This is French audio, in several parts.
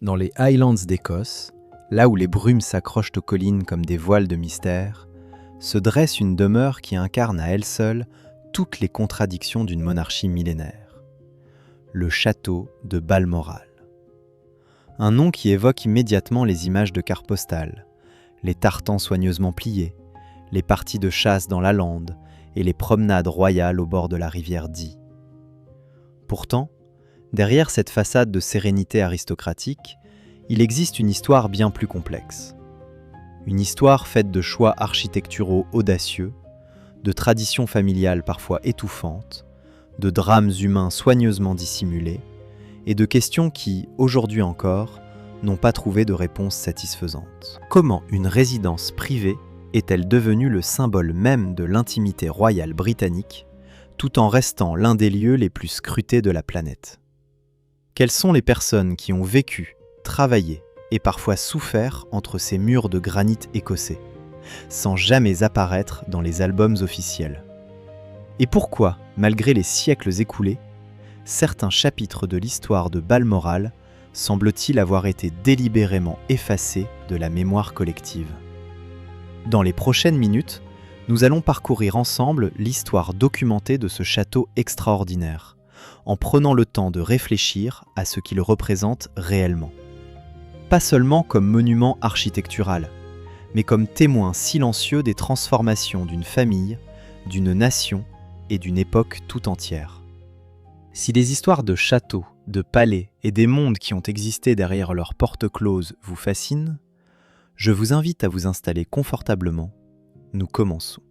Dans les Highlands d'Écosse, là où les brumes s'accrochent aux collines comme des voiles de mystère, se dresse une demeure qui incarne à elle seule toutes les contradictions d'une monarchie millénaire. Le château de Balmoral. Un nom qui évoque immédiatement les images de cartes postales, les tartans soigneusement pliés, les parties de chasse dans la lande et les promenades royales au bord de la rivière Dee. Pourtant, derrière cette façade de sérénité aristocratique, il existe une histoire bien plus complexe. Une histoire faite de choix architecturaux audacieux, de traditions familiales parfois étouffantes, de drames humains soigneusement dissimulés, et de questions qui, aujourd'hui encore, n'ont pas trouvé de réponse satisfaisante. Comment une résidence privée est-elle devenue le symbole même de l'intimité royale britannique, tout en restant l'un des lieux les plus scrutés de la planète? Quelles sont les personnes qui ont vécu, travaillé et parfois souffert entre ces murs de granit écossais, sans jamais apparaître dans les albums officiels? Et pourquoi, malgré les siècles écoulés, certains chapitres de l'histoire de Balmoral semblent-ils avoir été délibérément effacés de la mémoire collective? Dans les prochaines minutes, nous allons parcourir ensemble l'histoire documentée de ce château extraordinaire, en prenant le temps de réfléchir à ce qu'il représente réellement. Pas seulement comme monument architectural, mais comme témoin silencieux des transformations d'une famille, d'une nation et d'une époque tout entière. Si les histoires de châteaux, de palais et des mondes qui ont existé derrière leurs portes closes vous fascinent, je vous invite à vous installer confortablement. Nous commençons.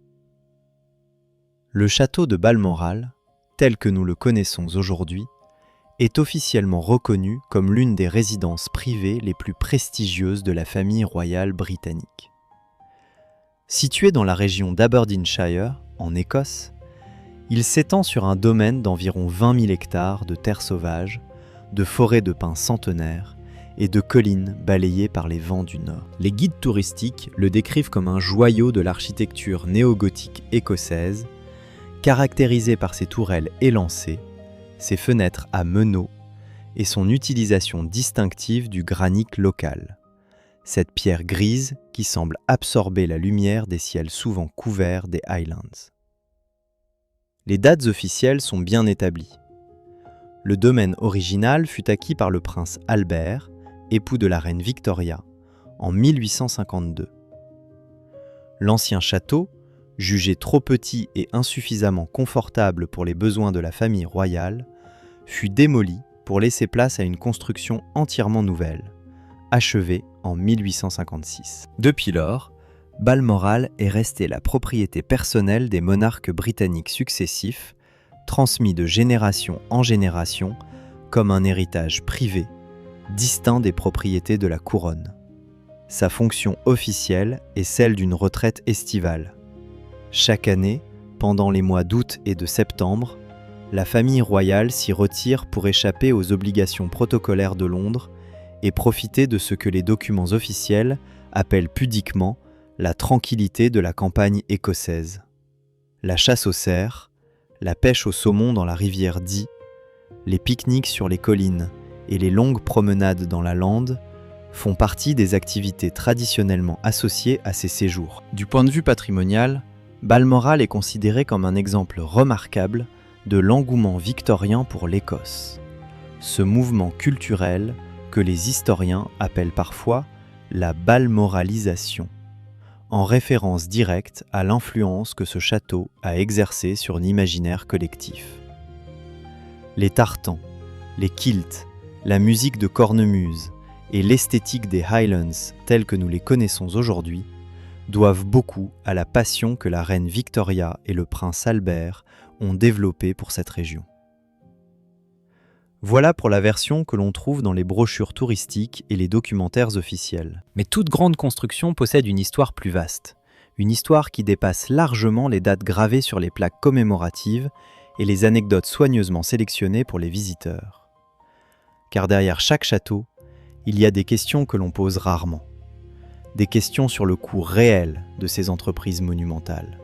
Le château de Balmoral, tel que nous le connaissons aujourd'hui, est officiellement reconnu comme l'une des résidences privées les plus prestigieuses de la famille royale britannique. Situé dans la région d'Aberdeenshire, en Écosse, il s'étend sur un domaine d'environ 20 000 hectares de terres sauvages, de forêts de pins centenaires et de collines balayées par les vents du nord. Les guides touristiques le décrivent comme un joyau de l'architecture néo-gothique écossaise, caractérisé par ses tourelles élancées, ses fenêtres à meneaux et son utilisation distinctive du granit local, cette pierre grise qui semble absorber la lumière des ciels souvent couverts des Highlands. Les dates officielles sont bien établies. Le domaine original fut acquis par le prince Albert, époux de la reine Victoria, en 1852. L'ancien château, jugé trop petit et insuffisamment confortable pour les besoins de la famille royale, fut démoli pour laisser place à une construction entièrement nouvelle, achevée en 1856. Depuis lors, Balmoral est resté la propriété personnelle des monarques britanniques successifs, transmis de génération en génération comme un héritage privé, distinct des propriétés de la couronne. Sa fonction officielle est celle d'une retraite estivale. Chaque année, pendant les mois d'août et de septembre, la famille royale s'y retire pour échapper aux obligations protocolaires de Londres et profiter de ce que les documents officiels appellent pudiquement la tranquillité de la campagne écossaise. La chasse aux cerfs, la pêche au saumon dans la rivière Dee, les pique-niques sur les collines et les longues promenades dans la lande font partie des activités traditionnellement associées à ces séjours. Du point de vue patrimonial, Balmoral est considéré comme un exemple remarquable de l'engouement victorien pour l'Écosse, ce mouvement culturel que les historiens appellent parfois la balmoralisation, en référence directe à l'influence que ce château a exercée sur l'imaginaire collectif. Les tartans, les kilts, la musique de cornemuse et l'esthétique des Highlands telles que nous les connaissons aujourd'hui doivent beaucoup à la passion que la reine Victoria et le prince Albert ont développée pour cette région. Voilà pour la version que l'on trouve dans les brochures touristiques et les documentaires officiels. Mais toute grande construction possède une histoire plus vaste, une histoire qui dépasse largement les dates gravées sur les plaques commémoratives et les anecdotes soigneusement sélectionnées pour les visiteurs. Car derrière chaque château, il y a des questions que l'on pose rarement. Des questions sur le coût réel de ces entreprises monumentales.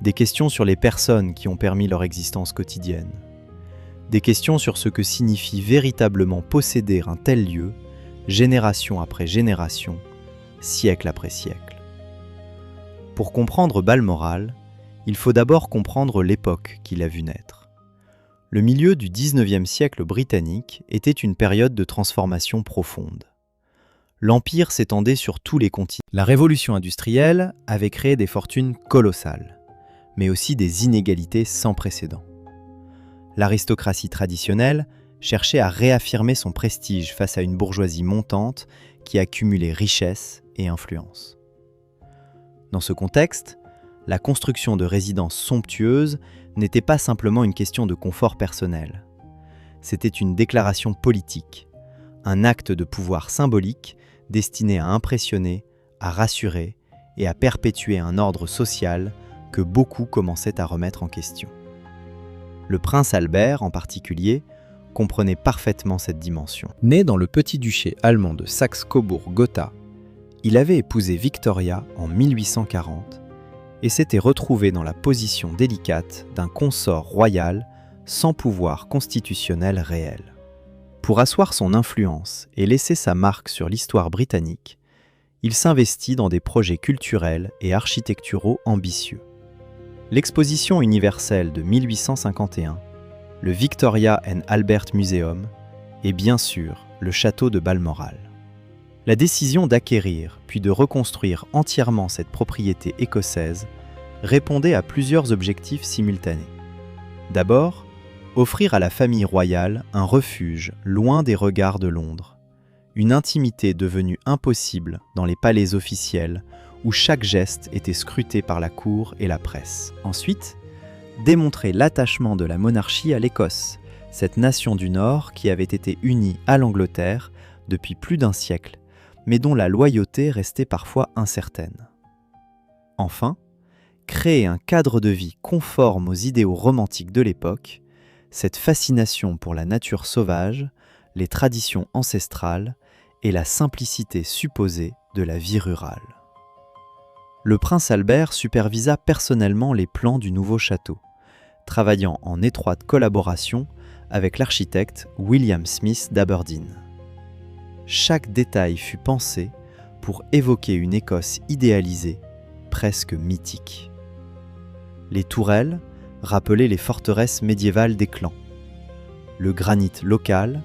Des questions sur les personnes qui ont permis leur existence quotidienne. Des questions sur ce que signifie véritablement posséder un tel lieu, génération après génération, siècle après siècle. Pour comprendre Balmoral, il faut d'abord comprendre l'époque qu'il a vu naître. Le milieu du XIXe siècle britannique était une période de transformation profonde. L'Empire s'étendait sur tous les continents. La révolution industrielle avait créé des fortunes colossales, mais aussi des inégalités sans précédent. L'aristocratie traditionnelle cherchait à réaffirmer son prestige face à une bourgeoisie montante qui accumulait richesse et influence. Dans ce contexte, la construction de résidences somptueuses n'était pas simplement une question de confort personnel. C'était une déclaration politique, un acte de pouvoir symbolique destiné à impressionner, à rassurer et à perpétuer un ordre social que beaucoup commençaient à remettre en question. Le prince Albert, en particulier, comprenait parfaitement cette dimension. Né dans le petit-duché allemand de Saxe-Cobourg-Gotha, il avait épousé Victoria en 1840 et s'était retrouvé dans la position délicate d'un consort royal sans pouvoir constitutionnel réel. Pour asseoir son influence et laisser sa marque sur l'histoire britannique, il s'investit dans des projets culturels et architecturaux ambitieux. L'exposition universelle de 1851, le Victoria and Albert Museum et bien sûr le château de Balmoral. La décision d'acquérir puis de reconstruire entièrement cette propriété écossaise répondait à plusieurs objectifs simultanés. D'abord, offrir à la famille royale un refuge loin des regards de Londres, une intimité devenue impossible dans les palais officiels où chaque geste était scruté par la cour et la presse. Ensuite, démontrer l'attachement de la monarchie à l'Écosse, cette nation du Nord qui avait été unie à l'Angleterre depuis plus d'un siècle, mais dont la loyauté restait parfois incertaine. Enfin, créer un cadre de vie conforme aux idéaux romantiques de l'époque, cette fascination pour la nature sauvage, les traditions ancestrales et la simplicité supposée de la vie rurale. Le prince Albert supervisa personnellement les plans du nouveau château, travaillant en étroite collaboration avec l'architecte William Smith d'Aberdeen. Chaque détail fut pensé pour évoquer une Écosse idéalisée, presque mythique. Les tourelles rappelaient les forteresses médiévales des clans. Le granit local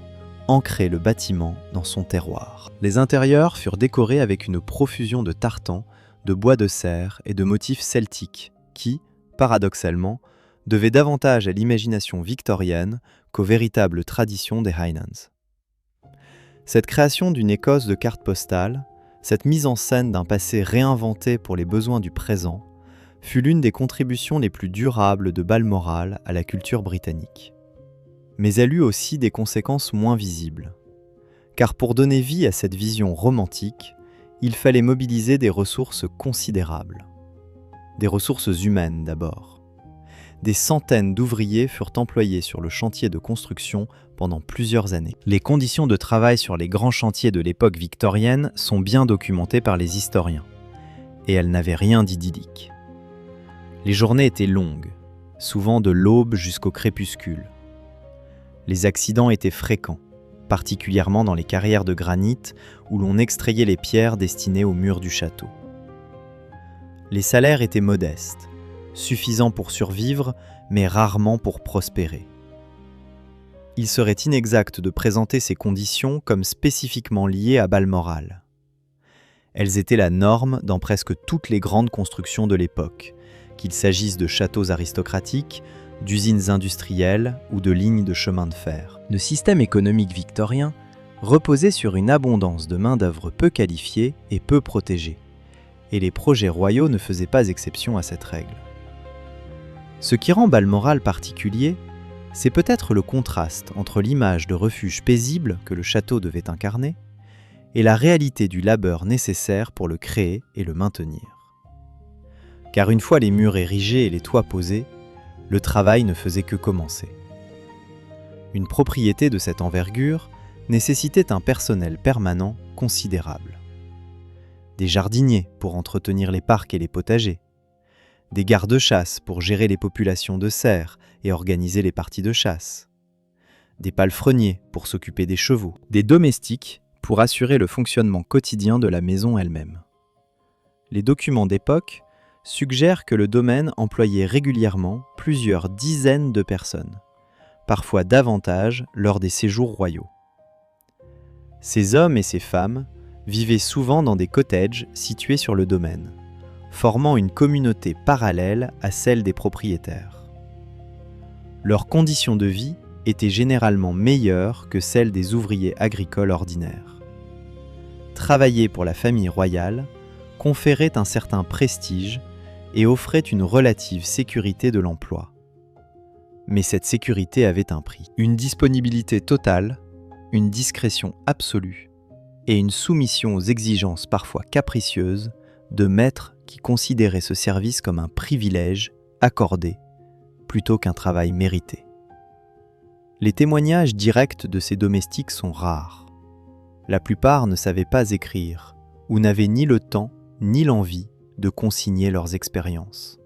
ancrait le bâtiment dans son terroir. Les intérieurs furent décorés avec une profusion de tartans, de bois de serre et de motifs celtiques qui, paradoxalement, devaient davantage à l'imagination victorienne qu'aux véritables traditions des Highlands. Cette création d'une Écosse de cartes postales, cette mise en scène d'un passé réinventé pour les besoins du présent, fut l'une des contributions les plus durables de Balmoral à la culture britannique. Mais elle eut aussi des conséquences moins visibles. Car pour donner vie à cette vision romantique, il fallait mobiliser des ressources considérables. Des ressources humaines d'abord. Des centaines d'ouvriers furent employés sur le chantier de construction pendant plusieurs années. Les conditions de travail sur les grands chantiers de l'époque victorienne sont bien documentées par les historiens, et elles n'avaient rien d'idyllique. Les journées étaient longues, souvent de l'aube jusqu'au crépuscule. Les accidents étaient fréquents, particulièrement dans les carrières de granit où l'on extrayait les pierres destinées aux murs du château. Les salaires étaient modestes, suffisants pour survivre, mais rarement pour prospérer. Il serait inexact de présenter ces conditions comme spécifiquement liées à Balmoral. Elles étaient la norme dans presque toutes les grandes constructions de l'époque, qu'il s'agisse de châteaux aristocratiques, d'usines industrielles ou de lignes de chemin de fer. Le système économique victorien reposait sur une abondance de main-d'œuvre peu qualifiée et peu protégée, et les projets royaux ne faisaient pas exception à cette règle. Ce qui rend Balmoral particulier, c'est peut-être le contraste entre l'image de refuge paisible que le château devait incarner et la réalité du labeur nécessaire pour le créer et le maintenir. Car une fois les murs érigés et les toits posés, le travail ne faisait que commencer. Une propriété de cette envergure nécessitait un personnel permanent considérable. Des jardiniers pour entretenir les parcs et les potagers, des gardes-chasse pour gérer les populations de cerfs et organiser les parties de chasse, des palefreniers pour s'occuper des chevaux, des domestiques pour assurer le fonctionnement quotidien de la maison elle-même. Les documents d'époque suggèrent que le domaine employait régulièrement plusieurs dizaines de personnes, parfois davantage lors des séjours royaux. Ces hommes et ces femmes vivaient souvent dans des cottages situés sur le domaine, formant une communauté parallèle à celle des propriétaires. Leurs conditions de vie étaient généralement meilleures que celles des ouvriers agricoles ordinaires. Travailler pour la famille royale conférait un certain prestige et offrait une relative sécurité de l'emploi. Mais cette sécurité avait un prix. Une disponibilité totale, une discrétion absolue et une soumission aux exigences parfois capricieuses de maîtres qui considéraient ce service comme un privilège accordé plutôt qu'un travail mérité. Les témoignages directs de ces domestiques sont rares. La plupart ne savaient pas écrire ou n'avaient ni le temps ni l'envie de consigner leurs expériences.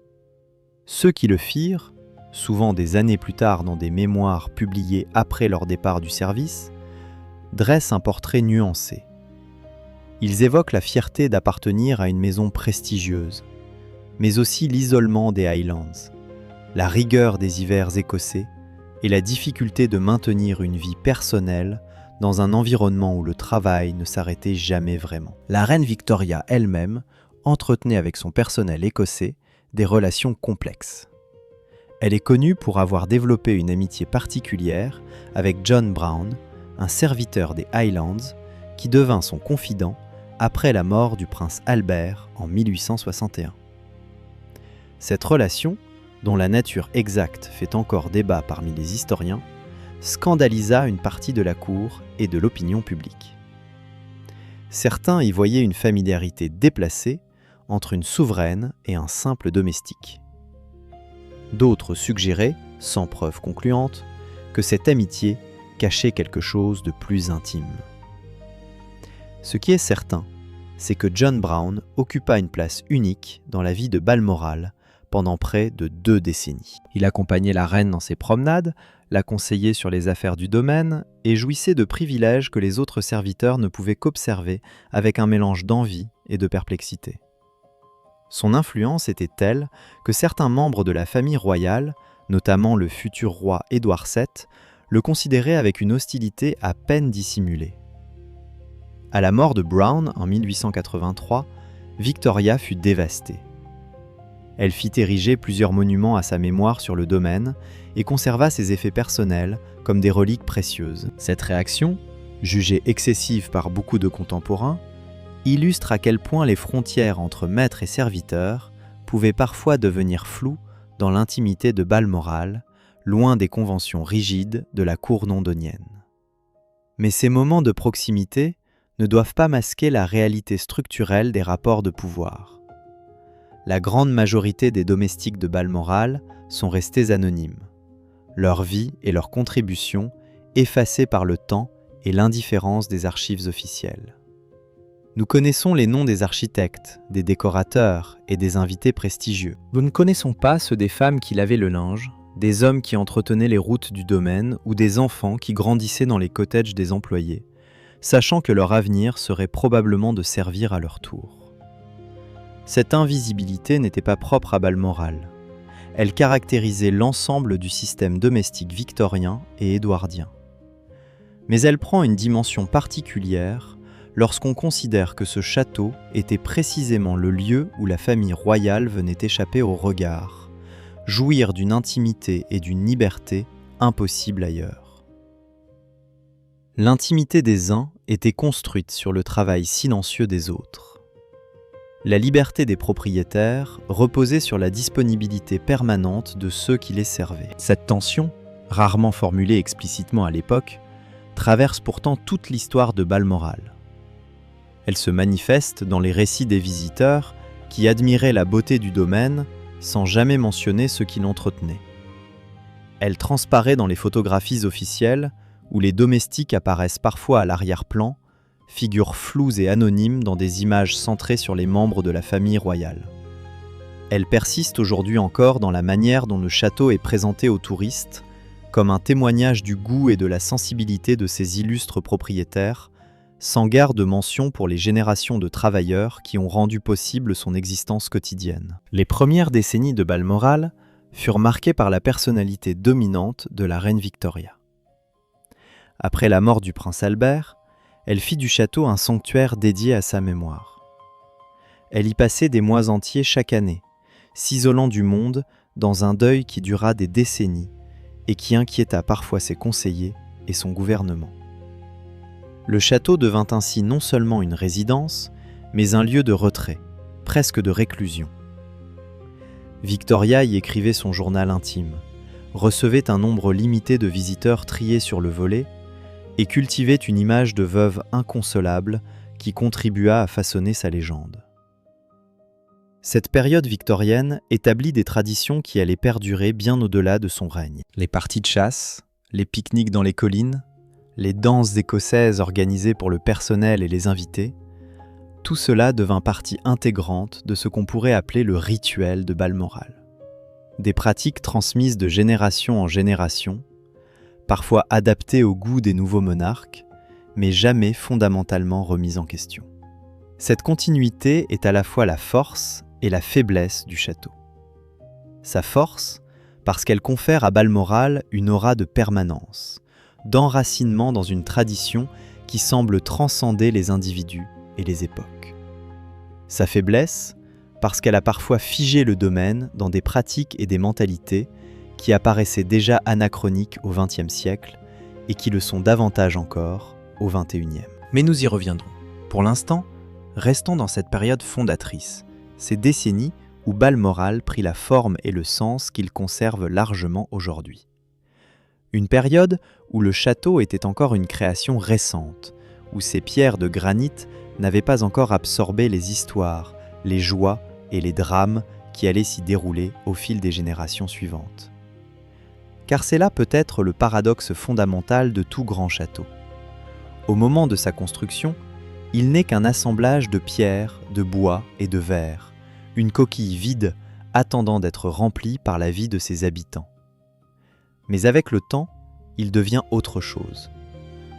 Ceux qui le firent, souvent des années plus tard dans des mémoires publiées après leur départ du service, dressent un portrait nuancé. Ils évoquent la fierté d'appartenir à une maison prestigieuse, mais aussi l'isolement des Highlands, la rigueur des hivers écossais et la difficulté de maintenir une vie personnelle dans un environnement où le travail ne s'arrêtait jamais vraiment. La reine Victoria elle-même entretenait avec son personnel écossais des relations complexes. Elle est connue pour avoir développé une amitié particulière avec John Brown, un serviteur des Highlands, qui devint son confident après la mort du prince Albert en 1861. Cette relation, dont la nature exacte fait encore débat parmi les historiens, scandalisa une partie de la cour et de l'opinion publique. Certains y voyaient une familiarité déplacée entre une souveraine et un simple domestique. D'autres suggéraient, sans preuve concluante, que cette amitié cachait quelque chose de plus intime. Ce qui est certain, c'est que John Brown occupa une place unique dans la vie de Balmoral pendant près de 2 décennies. Il accompagnait la reine dans ses promenades, la conseillait sur les affaires du domaine et jouissait de privilèges que les autres serviteurs ne pouvaient qu'observer avec un mélange d'envie et de perplexité. Son influence était telle que certains membres de la famille royale, notamment le futur roi Édouard VII, le considéraient avec une hostilité à peine dissimulée. À la mort de Brown en 1883, Victoria fut dévastée. Elle fit ériger plusieurs monuments à sa mémoire sur le domaine et conserva ses effets personnels comme des reliques précieuses. Cette réaction, jugée excessive par beaucoup de contemporains, illustre à quel point les frontières entre maître et serviteur pouvaient parfois devenir floues dans l'intimité de Balmoral, loin des conventions rigides de la cour londonienne. Mais ces moments de proximité ne doivent pas masquer la réalité structurelle des rapports de pouvoir. La grande majorité des domestiques de Balmoral sont restés anonymes, leur vie et leurs contributions effacées par le temps et l'indifférence des archives officielles. Nous connaissons les noms des architectes, des décorateurs et des invités prestigieux. Nous ne connaissons pas ceux des femmes qui lavaient le linge, des hommes qui entretenaient les routes du domaine ou des enfants qui grandissaient dans les cottages des employés, sachant que leur avenir serait probablement de servir à leur tour. Cette invisibilité n'était pas propre à Balmoral. Elle caractérisait l'ensemble du système domestique victorien et édouardien. Mais elle prend une dimension particulière lorsqu'on considère que ce château était précisément le lieu où la famille royale venait échapper au regard, jouir d'une intimité et d'une liberté impossibles ailleurs. L'intimité des uns était construite sur le travail silencieux des autres. La liberté des propriétaires reposait sur la disponibilité permanente de ceux qui les servaient. Cette tension, rarement formulée explicitement à l'époque, traverse pourtant toute l'histoire de Balmoral. Elle se manifeste dans les récits des visiteurs qui admiraient la beauté du domaine sans jamais mentionner ceux qui l'entretenaient. Elle transparaît dans les photographies officielles où les domestiques apparaissent parfois à l'arrière-plan, figures floues et anonymes dans des images centrées sur les membres de la famille royale. Elle persiste aujourd'hui encore dans la manière dont le château est présenté aux touristes, comme un témoignage du goût et de la sensibilité de ses illustres propriétaires, sans guère de mention pour les générations de travailleurs qui ont rendu possible son existence quotidienne. Les premières décennies de Balmoral furent marquées par la personnalité dominante de la reine Victoria. Après la mort du prince Albert, elle fit du château un sanctuaire dédié à sa mémoire. Elle y passait des mois entiers chaque année, s'isolant du monde dans un deuil qui dura des décennies et qui inquiéta parfois ses conseillers et son gouvernement. Le château devint ainsi non seulement une résidence, mais un lieu de retrait, presque de réclusion. Victoria y écrivait son journal intime, recevait un nombre limité de visiteurs triés sur le volet et cultivait une image de veuve inconsolable qui contribua à façonner sa légende. Cette période victorienne établit des traditions qui allaient perdurer bien au-delà de son règne. Les parties de chasse, les pique-niques dans les collines, les danses écossaises organisées pour le personnel et les invités, tout cela devint partie intégrante de ce qu'on pourrait appeler le rituel de Balmoral. Des pratiques transmises de génération en génération, parfois adaptées au goût des nouveaux monarques, mais jamais fondamentalement remises en question. Cette continuité est à la fois la force et la faiblesse du château. Sa force, parce qu'elle confère à Balmoral une aura de permanence, d'enracinement dans une tradition qui semble transcender les individus et les époques. Sa faiblesse, parce qu'elle a parfois figé le domaine dans des pratiques et des mentalités qui apparaissaient déjà anachroniques au XXe siècle et qui le sont davantage encore au XXIe. Mais nous y reviendrons. Pour l'instant, restons dans cette période fondatrice, ces décennies où Balmoral prit la forme et le sens qu'il conserve largement aujourd'hui. Une période où le château était encore une création récente, où ces pierres de granit n'avaient pas encore absorbé les histoires, les joies et les drames qui allaient s'y dérouler au fil des générations suivantes. Car c'est là peut-être le paradoxe fondamental de tout grand château. Au moment de sa construction, il n'est qu'un assemblage de pierres, de bois et de verre, une coquille vide attendant d'être remplie par la vie de ses habitants. Mais avec le temps, il devient autre chose.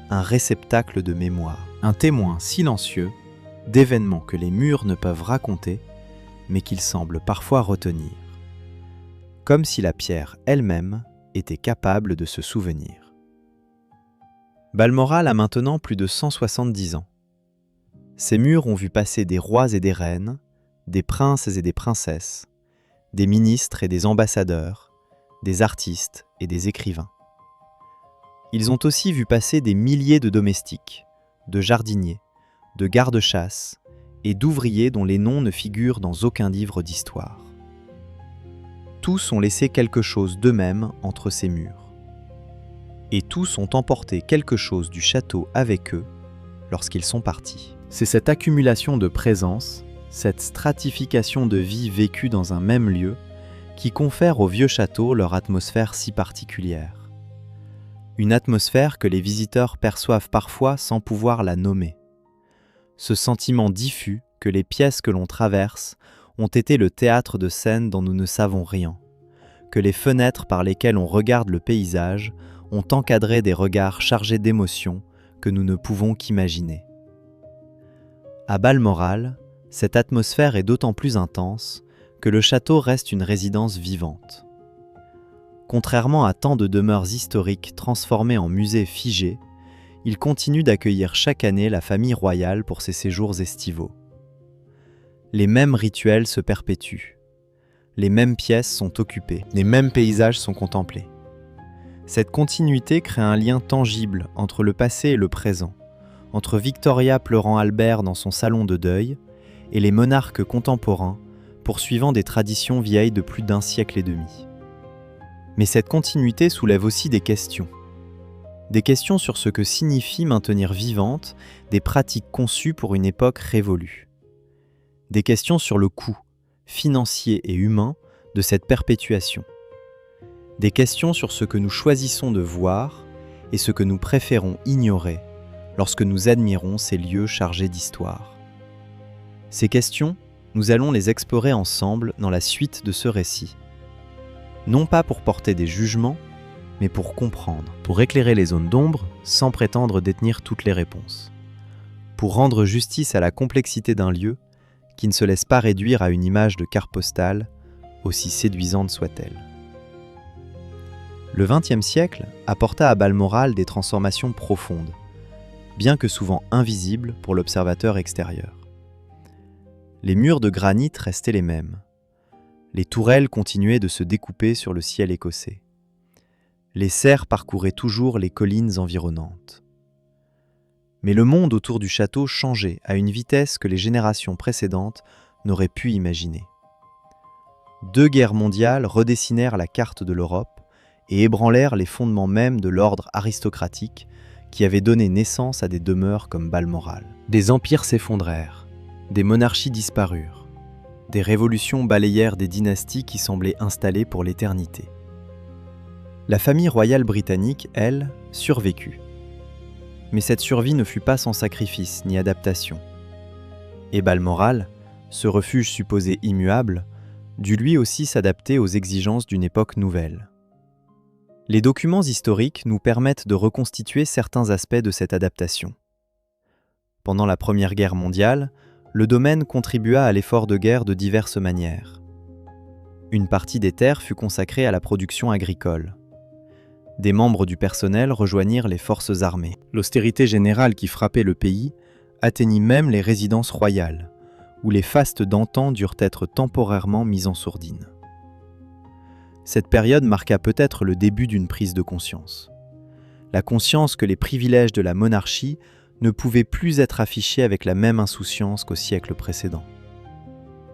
Un réceptacle de mémoire, un témoin silencieux d'événements que les murs ne peuvent raconter, mais qu'ils semblent parfois retenir. Comme si la pierre elle-même était capable de se souvenir. Balmoral a maintenant plus de 170 ans. Ses murs ont vu passer des rois et des reines, des princes et des princesses, des ministres et des ambassadeurs, des artistes et des écrivains. Ils ont aussi vu passer des milliers de domestiques, de jardiniers, de gardes-chasse et d'ouvriers dont les noms ne figurent dans aucun livre d'histoire. Tous ont laissé quelque chose d'eux-mêmes entre ces murs. Et tous ont emporté quelque chose du château avec eux lorsqu'ils sont partis. C'est cette accumulation de présence, cette stratification de vie vécue dans un même lieu, qui confère au vieux château leur atmosphère si particulière. Une atmosphère que les visiteurs perçoivent parfois sans pouvoir la nommer. Ce sentiment diffus que les pièces que l'on traverse ont été le théâtre de scènes dont nous ne savons rien, que les fenêtres par lesquelles on regarde le paysage ont encadré des regards chargés d'émotions que nous ne pouvons qu'imaginer. À Balmoral, cette atmosphère est d'autant plus intense que le château reste une résidence vivante. Contrairement à tant de demeures historiques transformées en musées figés, il continue d'accueillir chaque année la famille royale pour ses séjours estivaux. Les mêmes rituels se perpétuent, les mêmes pièces sont occupées, les mêmes paysages sont contemplés. Cette continuité crée un lien tangible entre le passé et le présent, entre Victoria pleurant Albert dans son salon de deuil et les monarques contemporains poursuivant des traditions vieilles de plus d'un siècle et demi. Mais cette continuité soulève aussi des questions. Des questions sur ce que signifie maintenir vivantes des pratiques conçues pour une époque révolue. Des questions sur le coût, financier et humain, de cette perpétuation. Des questions sur ce que nous choisissons de voir et ce que nous préférons ignorer lorsque nous admirons ces lieux chargés d'histoire. Ces questions, nous allons les explorer ensemble dans la suite de ce récit. Non pas pour porter des jugements, mais pour comprendre, pour éclairer les zones d'ombre sans prétendre détenir toutes les réponses. pour rendre justice à la complexité d'un lieu qui ne se laisse pas réduire à une image de carte postale, aussi séduisante soit-elle. Le XXe siècle apporta à Balmoral des transformations profondes, bien que souvent invisibles pour l'observateur extérieur. Les murs de granit restaient les mêmes. Les tourelles continuaient de se découper sur le ciel écossais. Les cerfs parcouraient toujours les collines environnantes. Mais le monde autour du château changeait à une vitesse que les générations précédentes n'auraient pu imaginer. 2 guerres mondiales redessinèrent la carte de l'Europe et ébranlèrent les fondements mêmes de l'ordre aristocratique qui avait donné naissance à des demeures comme Balmoral. Des empires s'effondrèrent, des monarchies disparurent, des révolutions balayèrent des dynasties qui semblaient installées pour l'éternité. La famille royale britannique, elle, survécut. Mais cette survie ne fut pas sans sacrifice ni adaptation. Et Balmoral, ce refuge supposé immuable, dut lui aussi s'adapter aux exigences d'une époque nouvelle. Les documents historiques nous permettent de reconstituer certains aspects de cette adaptation. Pendant la Première Guerre mondiale, le domaine contribua à l'effort de guerre de diverses manières. Une partie des terres fut consacrée à la production agricole. Des membres du personnel rejoignirent les forces armées. L'austérité générale qui frappait le pays atteignit même les résidences royales, où les fastes d'antan durent être temporairement mis en sourdine. Cette période marqua peut-être le début d'une prise de conscience. La conscience que les privilèges de la monarchie ne pouvaient plus être affichés avec la même insouciance qu'au siècle précédent.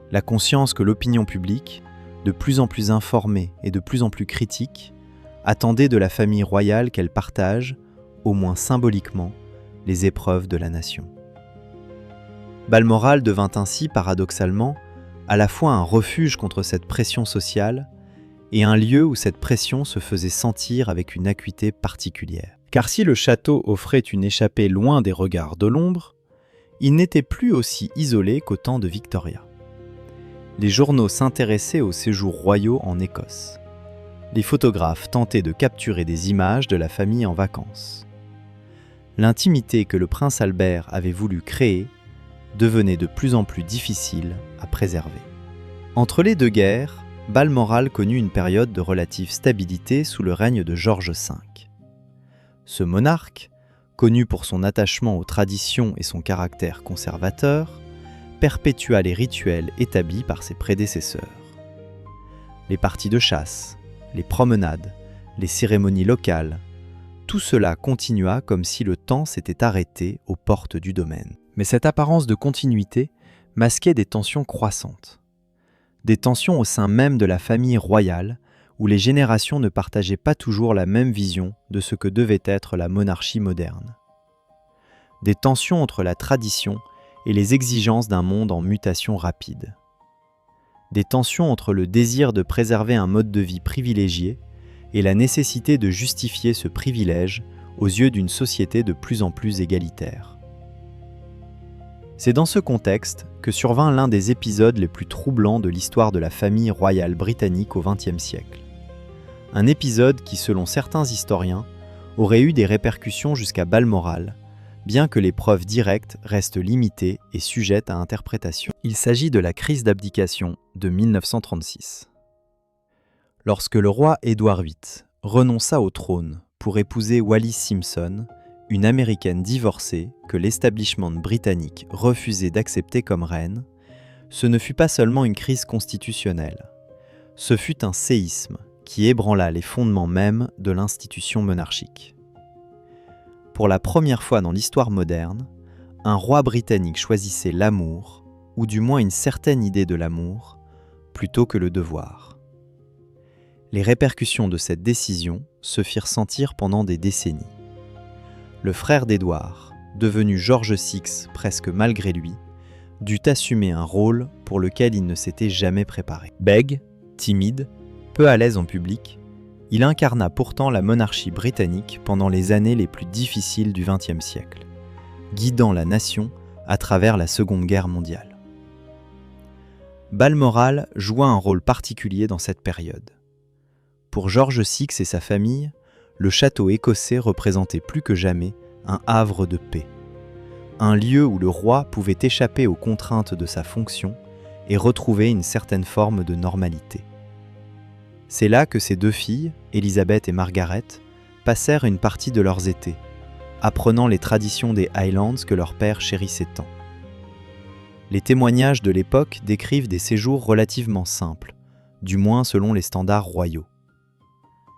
La conscience que l'opinion publique, de plus en plus informée et de plus en plus critique, attendait de la famille royale qu'elle partage, au moins symboliquement, les épreuves de la nation. Balmoral devint ainsi, paradoxalement, à la fois un refuge contre cette pression sociale et un lieu où cette pression se faisait sentir avec une acuité particulière. Car si le château offrait une échappée loin des regards de l'ombre, il n'était plus aussi isolé qu'au temps de Victoria. Les journaux s'intéressaient aux séjours royaux en Écosse. Les photographes tentaient de capturer des images de la famille en vacances. L'intimité que le prince Albert avait voulu créer devenait de plus en plus difficile à préserver. Entre les 2 guerres, Balmoral connut une période de relative stabilité sous le règne de George V. Ce monarque, connu pour son attachement aux traditions et son caractère conservateur, perpétua les rituels établis par ses prédécesseurs. Les parties de chasse, les promenades, les cérémonies locales, tout cela continua comme si le temps s'était arrêté aux portes du domaine. Mais cette apparence de continuité masquait des tensions croissantes. Des tensions au sein même de la famille royale, où les générations ne partageaient pas toujours la même vision de ce que devait être la monarchie moderne. Des tensions entre la tradition et les exigences d'un monde en mutation rapide. Des tensions entre le désir de préserver un mode de vie privilégié et la nécessité de justifier ce privilège aux yeux d'une société de plus en plus égalitaire. C'est dans ce contexte que survint l'un des épisodes les plus troublants de l'histoire de la famille royale britannique au XXe siècle. Un épisode qui, selon certains historiens, aurait eu des répercussions jusqu'à Balmoral, bien que les preuves directes restent limitées et sujettes à interprétation. Il s'agit de la crise d'abdication de 1936. Lorsque le roi Édouard VIII renonça au trône pour épouser Wallis Simpson, une Américaine divorcée que l'establishment britannique refusait d'accepter comme reine, ce ne fut pas seulement une crise constitutionnelle, ce fut un séisme qui ébranla les fondements mêmes de l'institution monarchique. Pour la première fois dans l'histoire moderne, un roi britannique choisissait l'amour, ou du moins une certaine idée de l'amour, plutôt que le devoir. Les répercussions de cette décision se firent sentir pendant des décennies. Le frère d'Édouard, devenu George VI presque malgré lui, dut assumer un rôle pour lequel il ne s'était jamais préparé. Bègue, timide, peu à l'aise en public, il incarna pourtant la monarchie britannique pendant les années les plus difficiles du XXe siècle, guidant la nation à travers la Seconde Guerre mondiale. Balmoral joua un rôle particulier dans cette période. Pour George VI et sa famille, le château écossais représentait plus que jamais un havre de paix. un lieu où le roi pouvait échapper aux contraintes de sa fonction et retrouver une certaine forme de normalité. C'est là que ses deux filles, Élisabeth et Margaret, passèrent une partie de leurs étés, apprenant les traditions des Highlands que leur père chérissait tant. Les témoignages de l'époque décrivent des séjours relativement simples, du moins selon les standards royaux.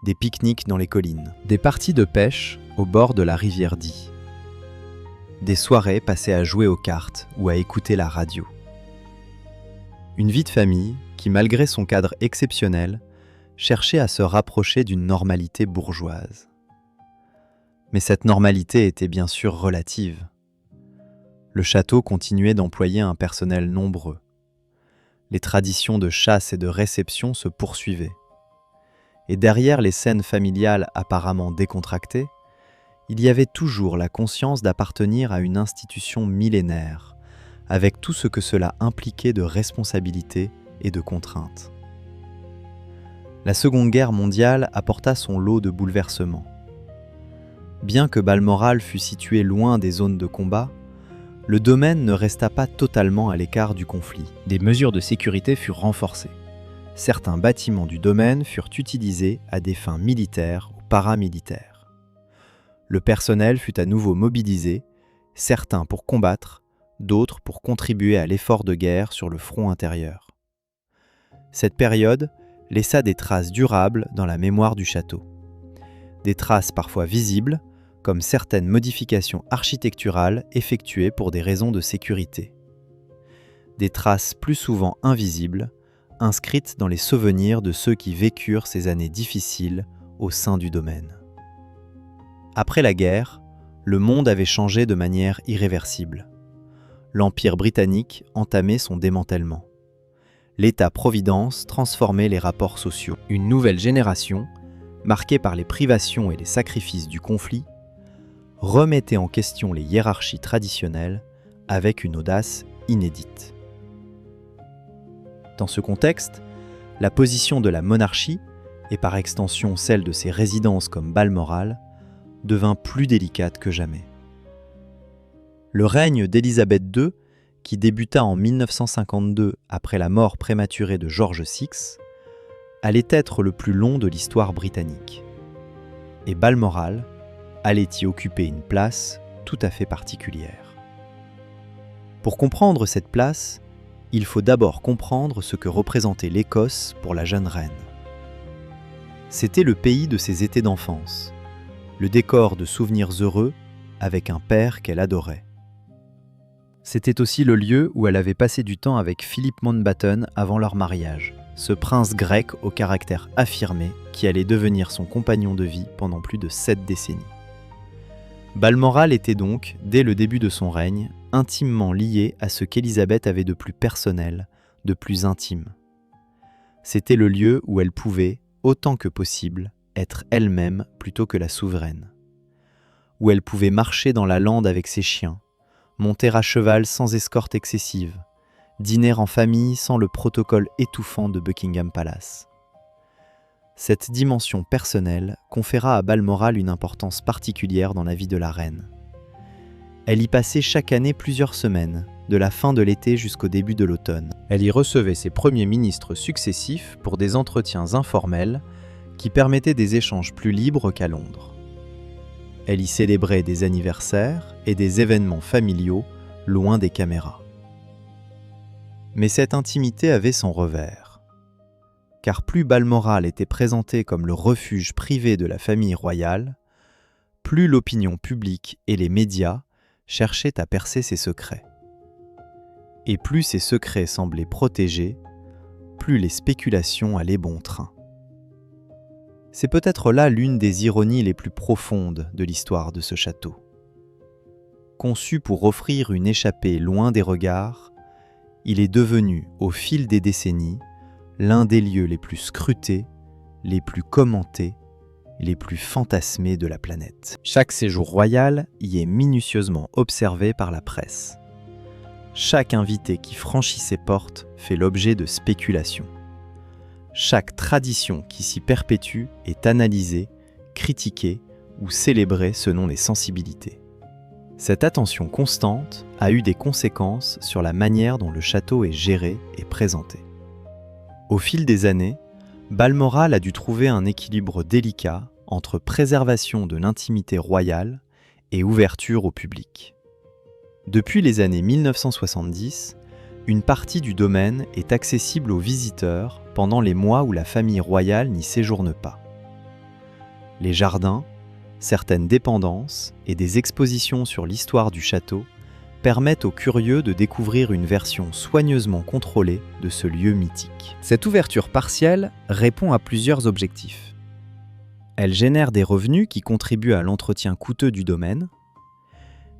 Des pique-niques dans les collines, des parties de pêche au bord de la rivière Dee, des soirées passées à jouer aux cartes ou à écouter la radio. Une vie de famille qui, malgré son cadre exceptionnel, cherchait à se rapprocher d'une normalité bourgeoise. Mais cette normalité était bien sûr relative. Le château continuait d'employer un personnel nombreux. Les traditions de chasse et de réception se poursuivaient. Et derrière les scènes familiales apparemment décontractées, il y avait toujours la conscience d'appartenir à une institution millénaire, avec tout ce que cela impliquait de responsabilités et de contraintes. La Seconde Guerre mondiale apporta son lot de bouleversements. Bien que Balmoral fût situé loin des zones de combat, le domaine ne resta pas totalement à l'écart du conflit. Des mesures de sécurité furent renforcées. Certains bâtiments du domaine furent utilisés à des fins militaires ou paramilitaires. Le personnel fut à nouveau mobilisé, certains pour combattre, d'autres pour contribuer à l'effort de guerre sur le front intérieur. Cette période laissa des traces durables dans la mémoire du château. Des traces parfois visibles, comme certaines modifications architecturales effectuées pour des raisons de sécurité. Des traces plus souvent invisibles, inscrites dans les souvenirs de ceux qui vécurent ces années difficiles au sein du domaine. Après la guerre, le monde avait changé de manière irréversible. L'Empire britannique entamait son démantèlement. L'État-providence transformait les rapports sociaux. Une nouvelle génération, marquée par les privations et les sacrifices du conflit, remettait en question les hiérarchies traditionnelles avec une audace inédite. Dans ce contexte, la position de la monarchie, et par extension celle de ses résidences comme Balmoral, devint plus délicate que jamais. Le règne d'Élisabeth II, qui débuta en 1952 après la mort prématurée de George VI, allait être le plus long de l'histoire britannique. Et Balmoral allait y occuper une place tout à fait particulière. Pour comprendre cette place, il faut d'abord comprendre ce que représentait l'Écosse pour la jeune reine. C'était le pays de ses étés d'enfance, le décor de souvenirs heureux avec un père qu'elle adorait. C'était aussi le lieu où elle avait passé du temps avec Philip Mountbatten avant leur mariage, ce prince grec au caractère affirmé qui allait devenir son compagnon de vie pendant plus de 7 décennies. Balmoral était donc, dès le début de son règne, intimement lié à ce qu'Élisabeth avait de plus personnel, de plus intime. C'était le lieu où elle pouvait, autant que possible, être elle-même plutôt que la souveraine. Où elle pouvait marcher dans la lande avec ses chiens, monter à cheval sans escorte excessive, dîner en famille sans le protocole étouffant de Buckingham Palace. Cette dimension personnelle conféra à Balmoral une importance particulière dans la vie de la reine. Elle y passait chaque année plusieurs semaines, de la fin de l'été jusqu'au début de l'automne. Elle y recevait ses premiers ministres successifs pour des entretiens informels qui permettaient des échanges plus libres qu'à Londres. Elle y célébrait des anniversaires et des événements familiaux loin des caméras. Mais cette intimité avait son revers. Car plus Balmoral était présenté comme le refuge privé de la famille royale, plus l'opinion publique et les médias cherchaient à percer ses secrets. Et plus ces secrets semblaient protégés, plus les spéculations allaient bon train. C'est peut-être là l'une des ironies les plus profondes de l'histoire de ce château. Conçu pour offrir une échappée loin des regards, il est devenu, au fil des décennies, l'un des lieux les plus scrutés, les plus commentés, les plus fantasmés de la planète. Chaque séjour royal y est minutieusement observé par la presse. Chaque invité qui franchit ses portes fait l'objet de spéculations. Chaque tradition qui s'y perpétue est analysée, critiquée ou célébrée selon les sensibilités. Cette attention constante a eu des conséquences sur la manière dont le château est géré et présenté. Au fil des années, Balmoral a dû trouver un équilibre délicat entre préservation de l'intimité royale et ouverture au public. Depuis les années 1970, une partie du domaine est accessible aux visiteurs pendant les mois où la famille royale n'y séjourne pas. Les jardins, certaines dépendances et des expositions sur l'histoire du château permettent aux curieux de découvrir une version soigneusement contrôlée de ce lieu mythique. Cette ouverture partielle répond à plusieurs objectifs. Elle génère des revenus qui contribuent à l'entretien coûteux du domaine.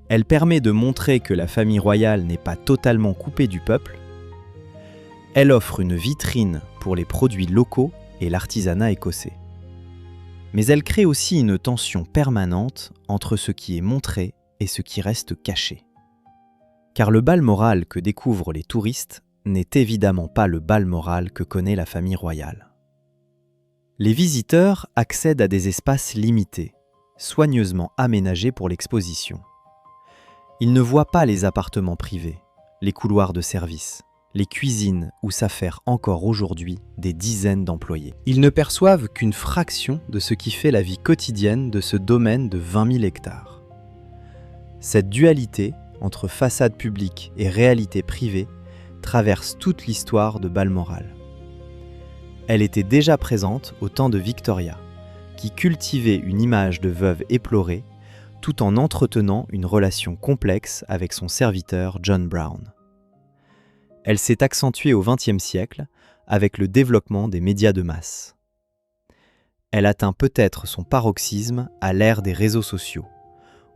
Elle permet de montrer que la famille royale n'est pas totalement coupée du peuple. Elle offre une vitrine pour les produits locaux et l'artisanat écossais. Mais elle crée aussi une tension permanente entre ce qui est montré et ce qui reste caché. Car le Balmoral que découvrent les touristes n'est évidemment pas le Balmoral que connaît la famille royale. Les visiteurs accèdent à des espaces limités, soigneusement aménagés pour l'exposition. Ils ne voient pas les appartements privés, les couloirs de service, les cuisines où s'affairent encore aujourd'hui des dizaines d'employés. Ils ne perçoivent qu'une fraction de ce qui fait la vie quotidienne de ce domaine de 20 000 hectares. Cette dualité entre façade publique et réalité privée traverse toute l'histoire de Balmoral. Elle était déjà présente au temps de Victoria, qui cultivait une image de veuve éplorée tout en entretenant une relation complexe avec son serviteur John Brown. Elle s'est accentuée au XXe siècle avec le développement des médias de masse. Elle atteint peut-être son paroxysme à l'ère des réseaux sociaux,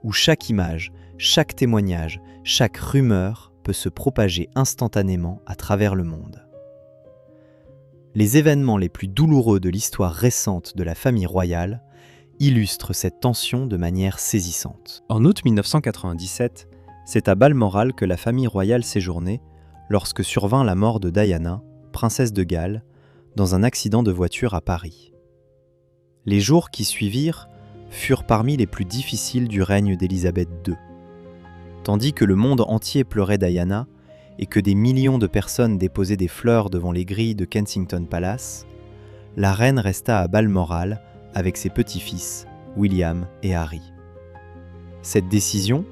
où chaque image, chaque témoignage, chaque rumeur peut se propager instantanément à travers le monde. Les événements les plus douloureux de l'histoire récente de la famille royale illustrent cette tension de manière saisissante. En août 1997, c'est à Balmoral que la famille royale séjournait lorsque survint la mort de Diana, princesse de Galles, dans un accident de voiture à Paris. Les jours qui suivirent furent parmi les plus difficiles du règne d'Élisabeth II. Tandis que le monde entier pleurait Diana et que des millions de personnes déposaient des fleurs devant les grilles de Kensington Palace, la reine resta à Balmoral avec ses petits-fils, William et Harry. Cette décision,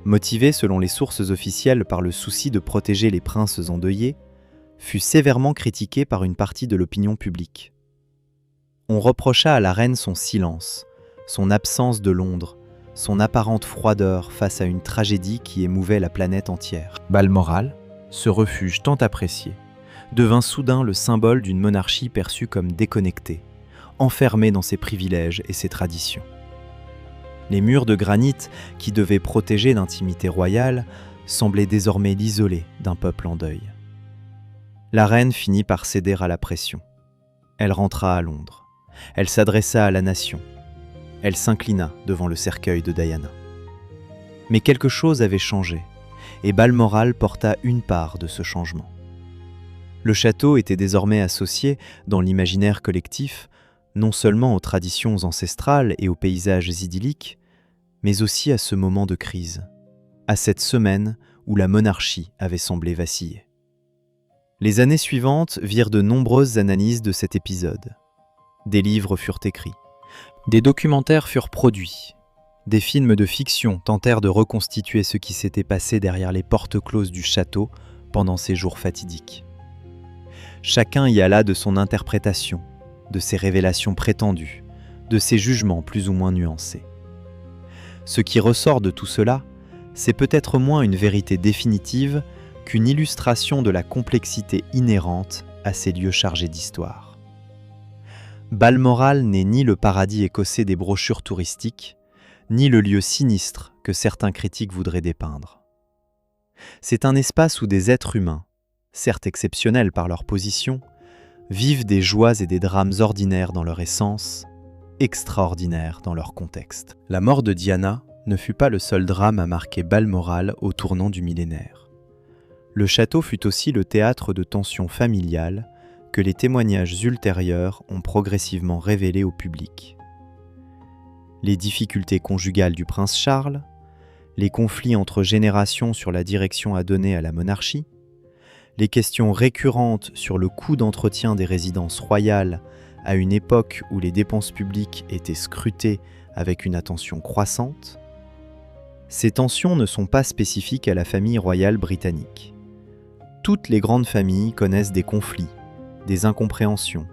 motivée selon les sources officielles par le souci de protéger les princes endeuillés, fut sévèrement critiquée par une partie de l'opinion publique. On reprocha à la reine son silence, son absence de Londres, son apparente froideur face à une tragédie qui émouvait la planète entière. Balmoral, ce refuge tant apprécié, devint soudain le symbole d'une monarchie perçue comme déconnectée, enfermée dans ses privilèges et ses traditions. Les murs de granit qui devaient protéger l'intimité royale semblaient désormais l'isoler d'un peuple en deuil. La reine finit par céder à la pression. Elle rentra à Londres. Elle s'adressa à la nation. Elle s'inclina devant le cercueil de Diana. Mais quelque chose avait changé, et Balmoral porta une part de ce changement. Le château était désormais associé, dans l'imaginaire collectif, non seulement aux traditions ancestrales et aux paysages idylliques, mais aussi à ce moment de crise, à cette semaine où la monarchie avait semblé vaciller. Les années suivantes virent de nombreuses analyses de cet épisode. Des livres furent écrits, des documentaires furent produits, des films de fiction tentèrent de reconstituer ce qui s'était passé derrière les portes closes du château pendant ces jours fatidiques. Chacun y alla de son interprétation, de ses révélations prétendues, de ses jugements plus ou moins nuancés. Ce qui ressort de tout cela, c'est peut-être moins une vérité définitive qu'une illustration de la complexité inhérente à ces lieux chargés d'histoire. Balmoral n'est ni le paradis écossais des brochures touristiques, ni le lieu sinistre que certains critiques voudraient dépeindre. C'est un espace où des êtres humains, certes exceptionnels par leur position, vivent des joies et des drames ordinaires dans leur essence, extraordinaires dans leur contexte. La mort de Diana ne fut pas le seul drame à marquer Balmoral au tournant du millénaire. Le château fut aussi le théâtre de tensions familiales que les témoignages ultérieurs ont progressivement révélées au public. Les difficultés conjugales du prince Charles, les conflits entre générations sur la direction à donner à la monarchie, les questions récurrentes sur le coût d'entretien des résidences royales à une époque où les dépenses publiques étaient scrutées avec une attention croissante, ces tensions ne sont pas spécifiques à la famille royale britannique. Toutes les grandes familles connaissent des conflits, des incompréhensions,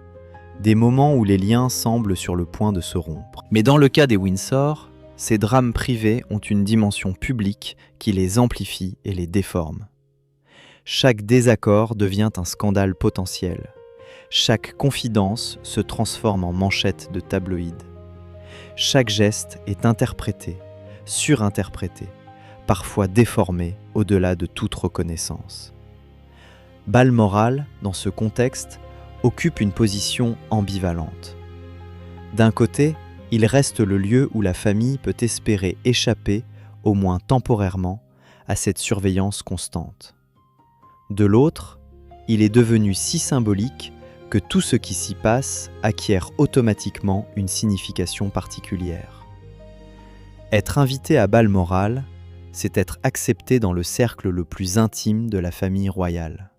des moments où les liens semblent sur le point de se rompre. Mais dans le cas des Windsor, ces drames privés ont une dimension publique qui les amplifie et les déforme. Chaque désaccord devient un scandale potentiel. Chaque confidence se transforme en manchette de tabloïd. Chaque geste est interprété, surinterprété, parfois déformé au-delà de toute reconnaissance. Balmoral, dans ce contexte, occupe une position ambivalente. D'un côté, il reste le lieu où la famille peut espérer échapper, au moins temporairement, à cette surveillance constante. De l'autre, il est devenu si symbolique que tout ce qui s'y passe acquiert automatiquement une signification particulière. Être invité à Balmoral, c'est être accepté dans le cercle le plus intime de la famille royale.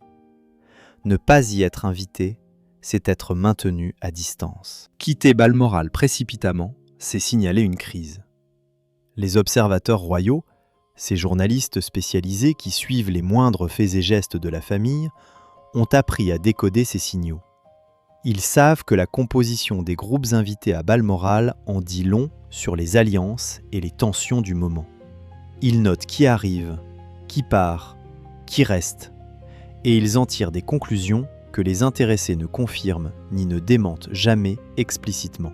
Ne pas y être invité, c'est être maintenu à distance. Quitter Balmoral précipitamment, c'est signaler une crise. Les observateurs royaux, ces journalistes spécialisés qui suivent les moindres faits et gestes de la famille, ont appris à décoder ces signaux. Ils savent que la composition des groupes invités à Balmoral en dit long sur les alliances et les tensions du moment. Ils notent qui arrive, qui part, qui reste, et ils en tirent des conclusions que les intéressés ne confirment ni ne démentent jamais explicitement.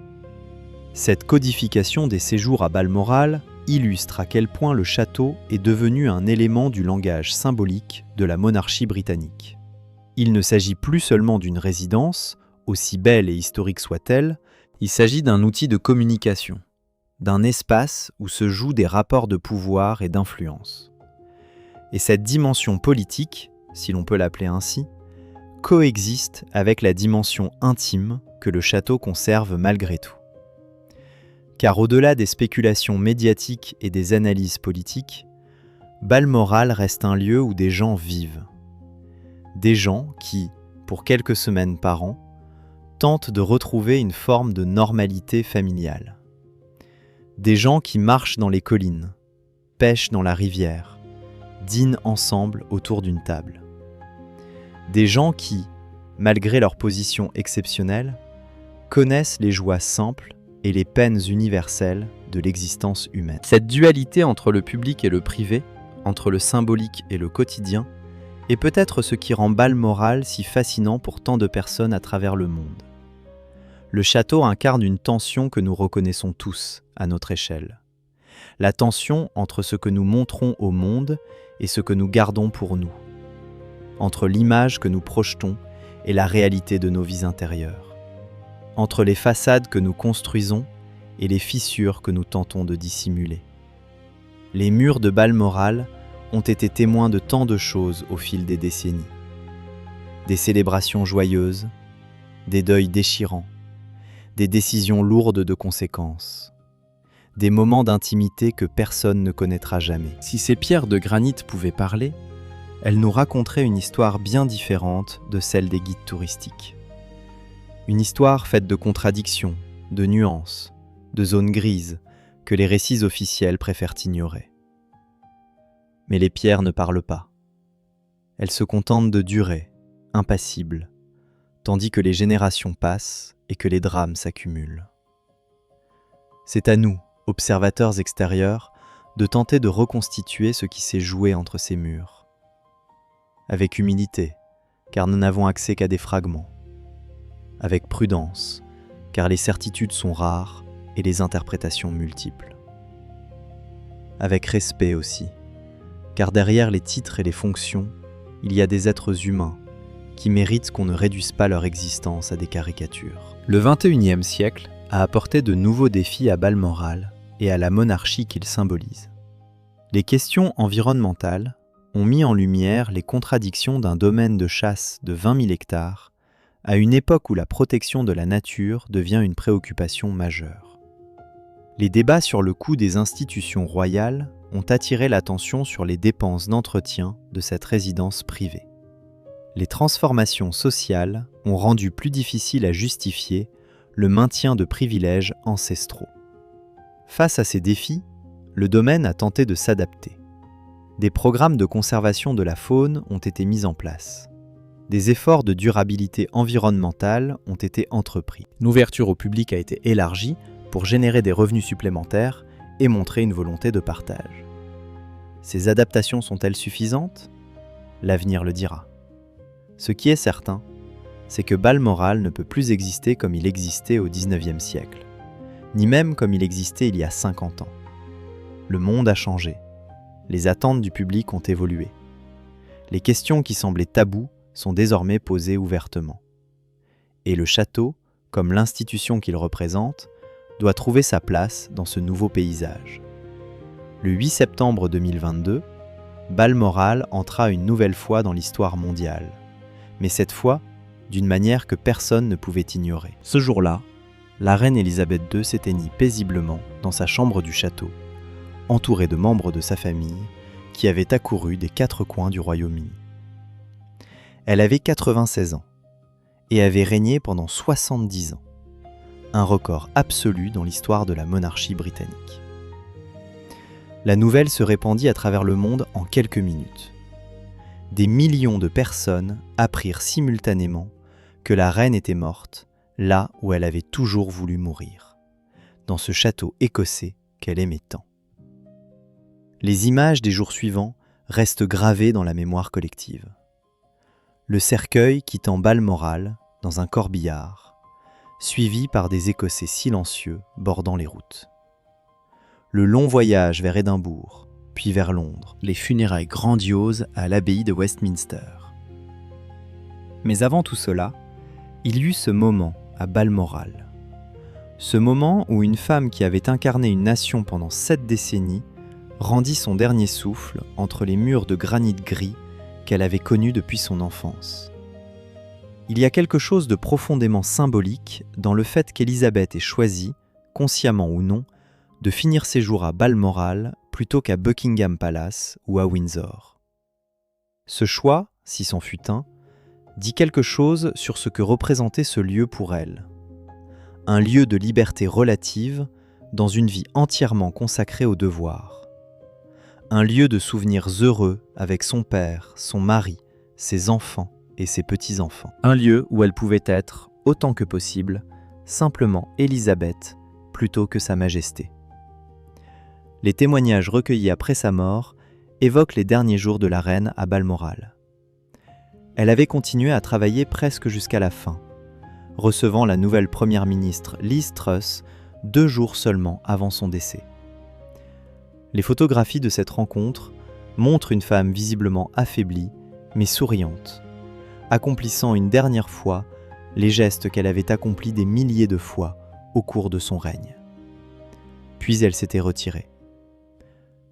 Cette codification des séjours à Balmoral illustre à quel point le château est devenu un élément du langage symbolique de la monarchie britannique. Il ne s'agit plus seulement d'une résidence, aussi belle et historique soit-elle, il s'agit d'un outil de communication, d'un espace où se jouent des rapports de pouvoir et d'influence. Et cette dimension politique, si l'on peut l'appeler ainsi, coexiste avec la dimension intime que le château conserve malgré tout. Car au-delà des spéculations médiatiques et des analyses politiques, Balmoral reste un lieu où des gens vivent. Des gens qui, pour quelques semaines par an, tentent de retrouver une forme de normalité familiale. Des gens qui marchent dans les collines, pêchent dans la rivière, dînent ensemble autour d'une table. Des gens qui, malgré leur position exceptionnelle, connaissent les joies simples et les peines universelles de l'existence humaine. Cette dualité entre le public et le privé, entre le symbolique et le quotidien, est peut-être ce qui rend Balmoral si fascinant pour tant de personnes à travers le monde. Le château incarne une tension que nous reconnaissons tous à notre échelle. La tension entre ce que nous montrons au monde et ce que nous gardons pour nous. Entre l'image que nous projetons et la réalité de nos vies intérieures. Entre les façades que nous construisons et les fissures que nous tentons de dissimuler. Les murs de Balmoral ont été témoins de tant de choses au fil des décennies. Des célébrations joyeuses, des deuils déchirants, des décisions lourdes de conséquences, des moments d'intimité que personne ne connaîtra jamais. Si ces pierres de granit pouvaient parler, elles nous raconteraient une histoire bien différente de celle des guides touristiques. Une histoire faite de contradictions, de nuances, de zones grises que les récits officiels préfèrent ignorer. Mais les pierres ne parlent pas. Elles se contentent de durer, impassibles, tandis que les générations passent et que les drames s'accumulent. C'est à nous, observateurs extérieurs, de tenter de reconstituer ce qui s'est joué entre ces murs. Avec humilité, car nous n'avons accès qu'à des fragments. Avec prudence, car les certitudes sont rares et les interprétations multiples. Avec respect aussi, car derrière les titres et les fonctions, il y a des êtres humains qui méritent qu'on ne réduise pas leur existence à des caricatures. Le XXIe siècle a apporté de nouveaux défis à Balmoral et à la monarchie qu'il symbolise. Les questions environnementales ont mis en lumière les contradictions d'un domaine de chasse de 20 000 hectares à une époque où la protection de la nature devient une préoccupation majeure. Les débats sur le coût des institutions royales ont attiré l'attention sur les dépenses d'entretien de cette résidence privée. Les transformations sociales ont rendu plus difficile à justifier le maintien de privilèges ancestraux. Face à ces défis, le domaine a tenté de s'adapter. Des programmes de conservation de la faune ont été mis en place. Des efforts de durabilité environnementale ont été entrepris. L'ouverture au public a été élargie pour générer des revenus supplémentaires et montrer une volonté de partage. Ces adaptations sont-elles suffisantes ? L'avenir le dira. Ce qui est certain, c'est que Balmoral ne peut plus exister comme il existait au XIXe siècle, ni même comme il existait il y a 50 ans. Le monde a changé. Les attentes du public ont évolué. Les questions qui semblaient taboues sont désormais posées ouvertement. Et le château, comme l'institution qu'il représente, doit trouver sa place dans ce nouveau paysage. Le 8 septembre 2022, Balmoral entra une nouvelle fois dans l'histoire mondiale, mais cette fois, d'une manière que personne ne pouvait ignorer. Ce jour-là, la reine Élisabeth II s'éteignit paisiblement dans sa chambre du château, entourée de membres de sa famille qui avaient accouru des 4 coins du Royaume-Uni. Elle avait 96 ans et avait régné pendant 70 ans, un record absolu dans l'histoire de la monarchie britannique. La nouvelle se répandit à travers le monde en quelques minutes. Des millions de personnes apprirent simultanément que la reine était morte là où elle avait toujours voulu mourir, dans ce château écossais qu'elle aimait tant. Les images des jours suivants restent gravées dans la mémoire collective. Le cercueil quittant Balmoral dans un corbillard, suivi par des Écossais silencieux bordant les routes. Le long voyage vers Édimbourg, puis vers Londres, les funérailles grandioses à l'abbaye de Westminster. Mais avant tout cela, il y eut ce moment à Balmoral. Ce moment où une femme qui avait incarné une nation pendant 7 décennies rendit son dernier souffle entre les murs de granit gris qu'elle avait connus depuis son enfance. Il y a quelque chose de profondément symbolique dans le fait qu'Élisabeth ait choisi, consciemment ou non, de finir ses jours à Balmoral plutôt qu'à Buckingham Palace ou à Windsor. Ce choix, si c'en fut un, dit quelque chose sur ce que représentait ce lieu pour elle. Un lieu de liberté relative dans une vie entièrement consacrée au devoir. Un lieu de souvenirs heureux avec son père, son mari, ses enfants et ses petits-enfants. Un lieu où elle pouvait être, autant que possible, simplement Élisabeth plutôt que Sa Majesté. Les témoignages recueillis après sa mort évoquent les derniers jours de la reine à Balmoral. Elle avait continué à travailler presque jusqu'à la fin, recevant la nouvelle première ministre Liz Truss 2 jours seulement avant son décès. Les photographies de cette rencontre montrent une femme visiblement affaiblie, mais souriante, accomplissant une dernière fois les gestes qu'elle avait accomplis des milliers de fois au cours de son règne. Puis elle s'était retirée.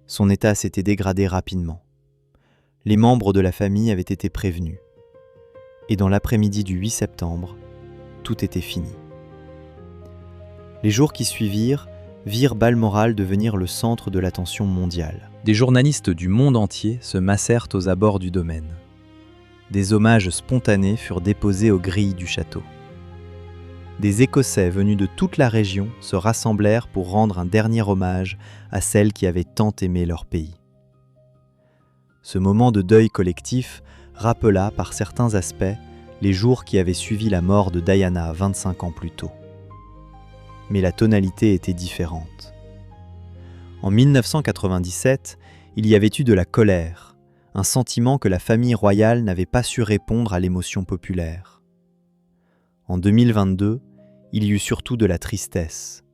Son état s'était dégradé rapidement. Les membres de la famille avaient été prévenus. Et dans l'après-midi du 8 septembre, tout était fini. Les jours qui suivirent virent Balmoral devenir le centre de l'attention mondiale. Des journalistes du monde entier se massèrent aux abords du domaine. Des hommages spontanés furent déposés aux grilles du château. Des Écossais venus de toute la région se rassemblèrent pour rendre un dernier hommage à celle qui avait tant aimé leur pays. Ce moment de deuil collectif rappela par certains aspects les jours qui avaient suivi la mort de Diana 25 ans plus tôt. Mais la tonalité était différente. En 1997, il y avait eu de la colère, un sentiment que la famille royale n'avait pas su répondre à l'émotion populaire. En 2022, il y eut surtout de la tristesse,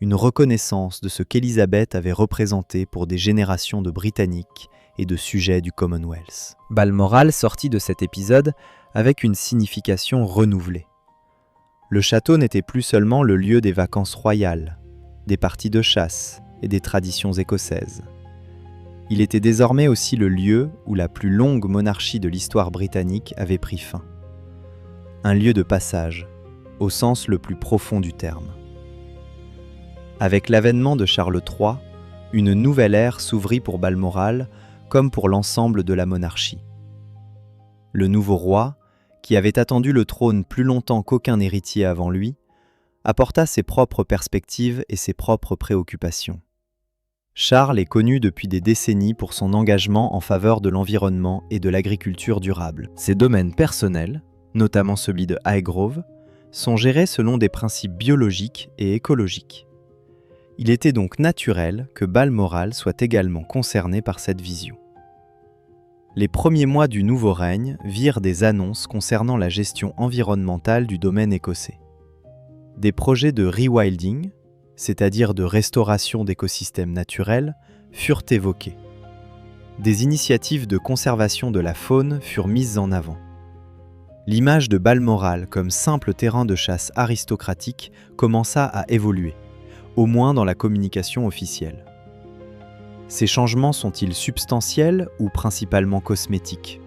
une reconnaissance de ce qu'Élisabeth avait représenté pour des générations de Britanniques et de sujets du Commonwealth. Balmoral sortit de cet épisode avec une signification renouvelée. Le château n'était plus seulement le lieu des vacances royales, des parties de chasse et des traditions écossaises. Il était désormais aussi le lieu où la plus longue monarchie de l'histoire britannique avait pris fin. Un lieu de passage, au sens le plus profond du terme. Avec l'avènement de Charles III, Une nouvelle ère s'ouvrit pour Balmoral, comme pour l'ensemble de la monarchie. Le nouveau roi, qui avait attendu le trône plus longtemps qu'aucun héritier avant lui, apporta ses propres perspectives et ses propres préoccupations. Charles est connu depuis des décennies pour son engagement en faveur de l'environnement et de l'agriculture durable. Ses domaines personnels, notamment celui de Highgrove, sont gérés selon des principes biologiques et écologiques. Il était donc naturel que Balmoral soit également concerné par cette vision. Les premiers mois du nouveau règne virent des annonces concernant la gestion environnementale du domaine écossais. Des projets de rewilding, c'est-à-dire de restauration d'écosystèmes naturels, furent évoqués. Des initiatives de conservation de la faune furent mises en avant. L'image de Balmoral comme simple terrain de chasse aristocratique commença à évoluer, au moins dans la communication officielle. Ces changements sont-ils substantiels ou principalement cosmétiques ?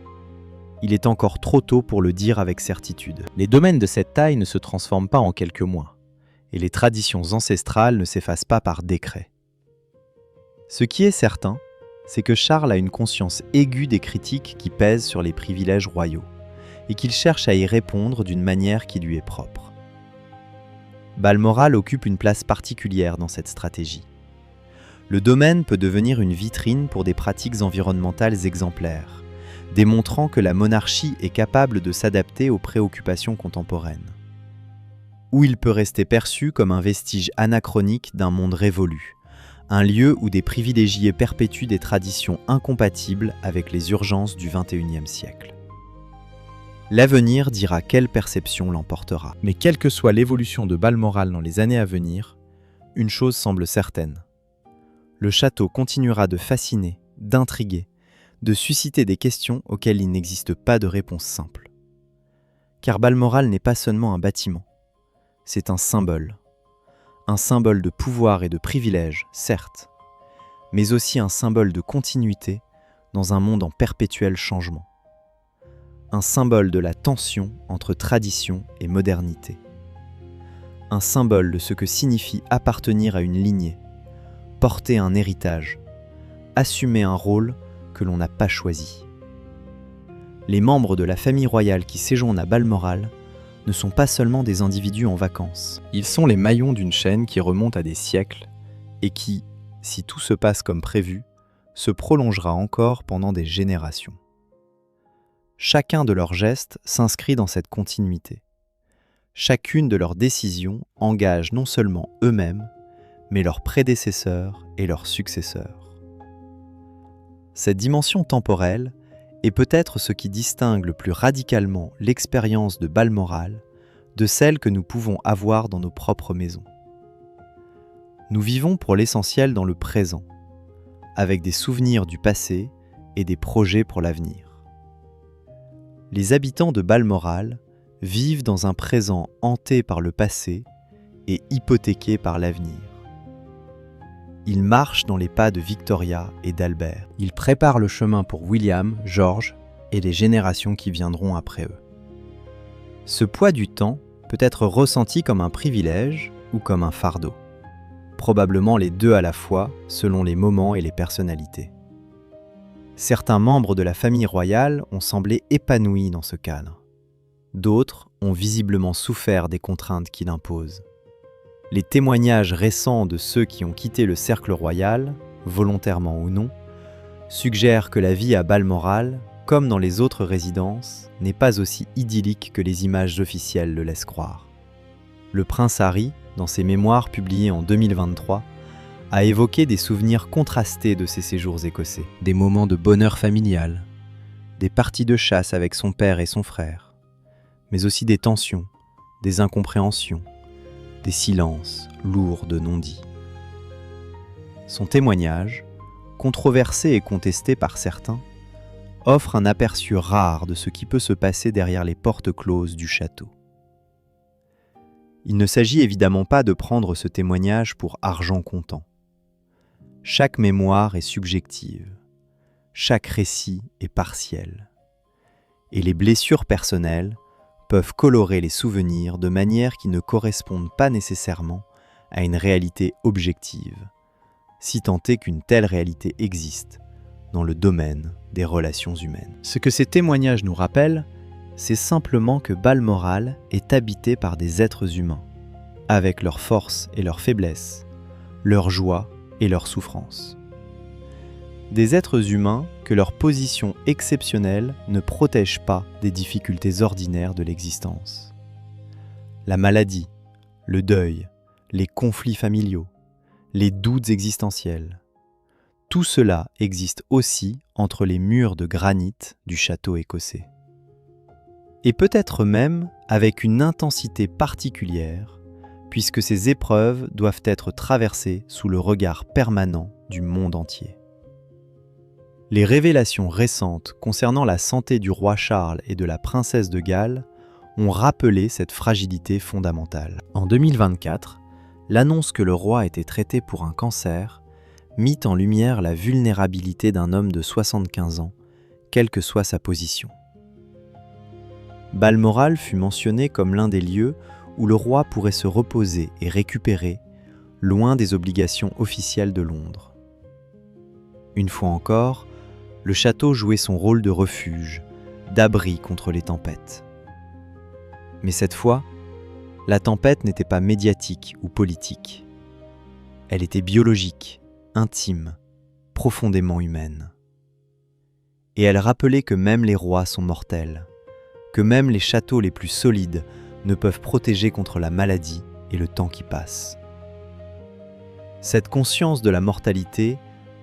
Il est encore trop tôt pour le dire avec certitude. Les domaines de cette taille ne se transforment pas en quelques mois, et les traditions ancestrales ne s'effacent pas par décret. Ce qui est certain, c'est que Charles a une conscience aiguë des critiques qui pèsent sur les privilèges royaux, et qu'il cherche à y répondre d'une manière qui lui est propre. Balmoral occupe une place particulière dans cette stratégie. Le domaine peut devenir une vitrine pour des pratiques environnementales exemplaires, démontrant que la monarchie est capable de s'adapter aux préoccupations contemporaines. Ou il peut rester perçu comme un vestige anachronique d'un monde révolu, un lieu où des privilégiés perpétuent des traditions incompatibles avec les urgences du XXIe siècle. L'avenir dira quelle perception l'emportera. Mais quelle que soit l'évolution de Balmoral dans les années à venir, une chose semble certaine. Le château continuera de fasciner, d'intriguer, de susciter des questions auxquelles il n'existe pas de réponse simple. Car Balmoral n'est pas seulement un bâtiment, c'est un symbole de pouvoir et de privilège, certes, mais aussi un symbole de continuité dans un monde en perpétuel changement. Un symbole de la tension entre tradition et modernité. Un symbole de ce que signifie appartenir à une lignée, porter un héritage, assumer un rôle que l'on n'a pas choisi. Les membres de la famille royale qui séjournent à Balmoral ne sont pas seulement des individus en vacances. Ils sont les maillons d'une chaîne qui remonte à des siècles et qui, si tout se passe comme prévu, se prolongera encore pendant des générations. Chacun de leurs gestes s'inscrit dans cette continuité. Chacune de leurs décisions engage non seulement eux-mêmes, mais leurs prédécesseurs et leurs successeurs. Cette dimension temporelle est peut-être ce qui distingue le plus radicalement l'expérience de Balmoral de celle que nous pouvons avoir dans nos propres maisons. Nous vivons pour l'essentiel dans le présent, avec des souvenirs du passé et des projets pour l'avenir. Les habitants de Balmoral vivent dans un présent hanté par le passé et hypothéqué par l'avenir. Ils marchent dans les pas de Victoria et d'Albert. Ils préparent le chemin pour William, George et les générations qui viendront après eux. Ce poids du temps peut être ressenti comme un privilège ou comme un fardeau. Probablement les deux à la fois, selon les moments et les personnalités. Certains membres de la famille royale ont semblé épanouis dans ce cadre. D'autres ont visiblement souffert des contraintes qu'il impose. Les témoignages récents de ceux qui ont quitté le cercle royal, volontairement ou non, suggèrent que la vie à Balmoral, comme dans les autres résidences, n'est pas aussi idyllique que les images officielles le laissent croire. Le prince Harry, dans ses mémoires publiées en 2023, a évoqué des souvenirs contrastés de ses séjours écossais. Des moments de bonheur familial, des parties de chasse avec son père et son frère, mais aussi des tensions, des incompréhensions, des silences lourds de non-dits. Son témoignage, controversé et contesté par certains, offre un aperçu rare de ce qui peut se passer derrière les portes closes du château. Il ne s'agit évidemment pas de prendre ce témoignage pour argent comptant. Chaque mémoire est subjective, chaque récit est partiel, et les blessures personnelles peuvent colorer les souvenirs de manière qui ne correspondent pas nécessairement à une réalité objective, si tant est qu'une telle réalité existe dans le domaine des relations humaines. Ce que ces témoignages nous rappellent, c'est simplement que Balmoral est habité par des êtres humains, avec leurs forces et leurs faiblesses, leurs joies et leurs souffrances. Des êtres humains que leur position exceptionnelle ne protège pas des difficultés ordinaires de l'existence. La maladie, le deuil, les conflits familiaux, les doutes existentiels, tout cela existe aussi entre les murs de granit du château écossais. Et peut-être même avec une intensité particulière, puisque ces épreuves doivent être traversées sous le regard permanent du monde entier. Les révélations récentes concernant la santé du roi Charles et de la princesse de Galles ont rappelé cette fragilité fondamentale. En 2024, l'annonce que le roi était traité pour un cancer mit en lumière la vulnérabilité d'un homme de 75 ans, quelle que soit sa position. Balmoral fut mentionné comme l'un des lieux où le roi pourrait se reposer et récupérer, loin des obligations officielles de Londres. Une fois encore, le château jouait son rôle de refuge, d'abri contre les tempêtes. Mais cette fois, la tempête n'était pas médiatique ou politique. Elle était biologique, intime, profondément humaine. Et elle rappelait que même les rois sont mortels, que même les châteaux les plus solides ne peuvent protéger contre la maladie et le temps qui passe. Cette conscience de la mortalité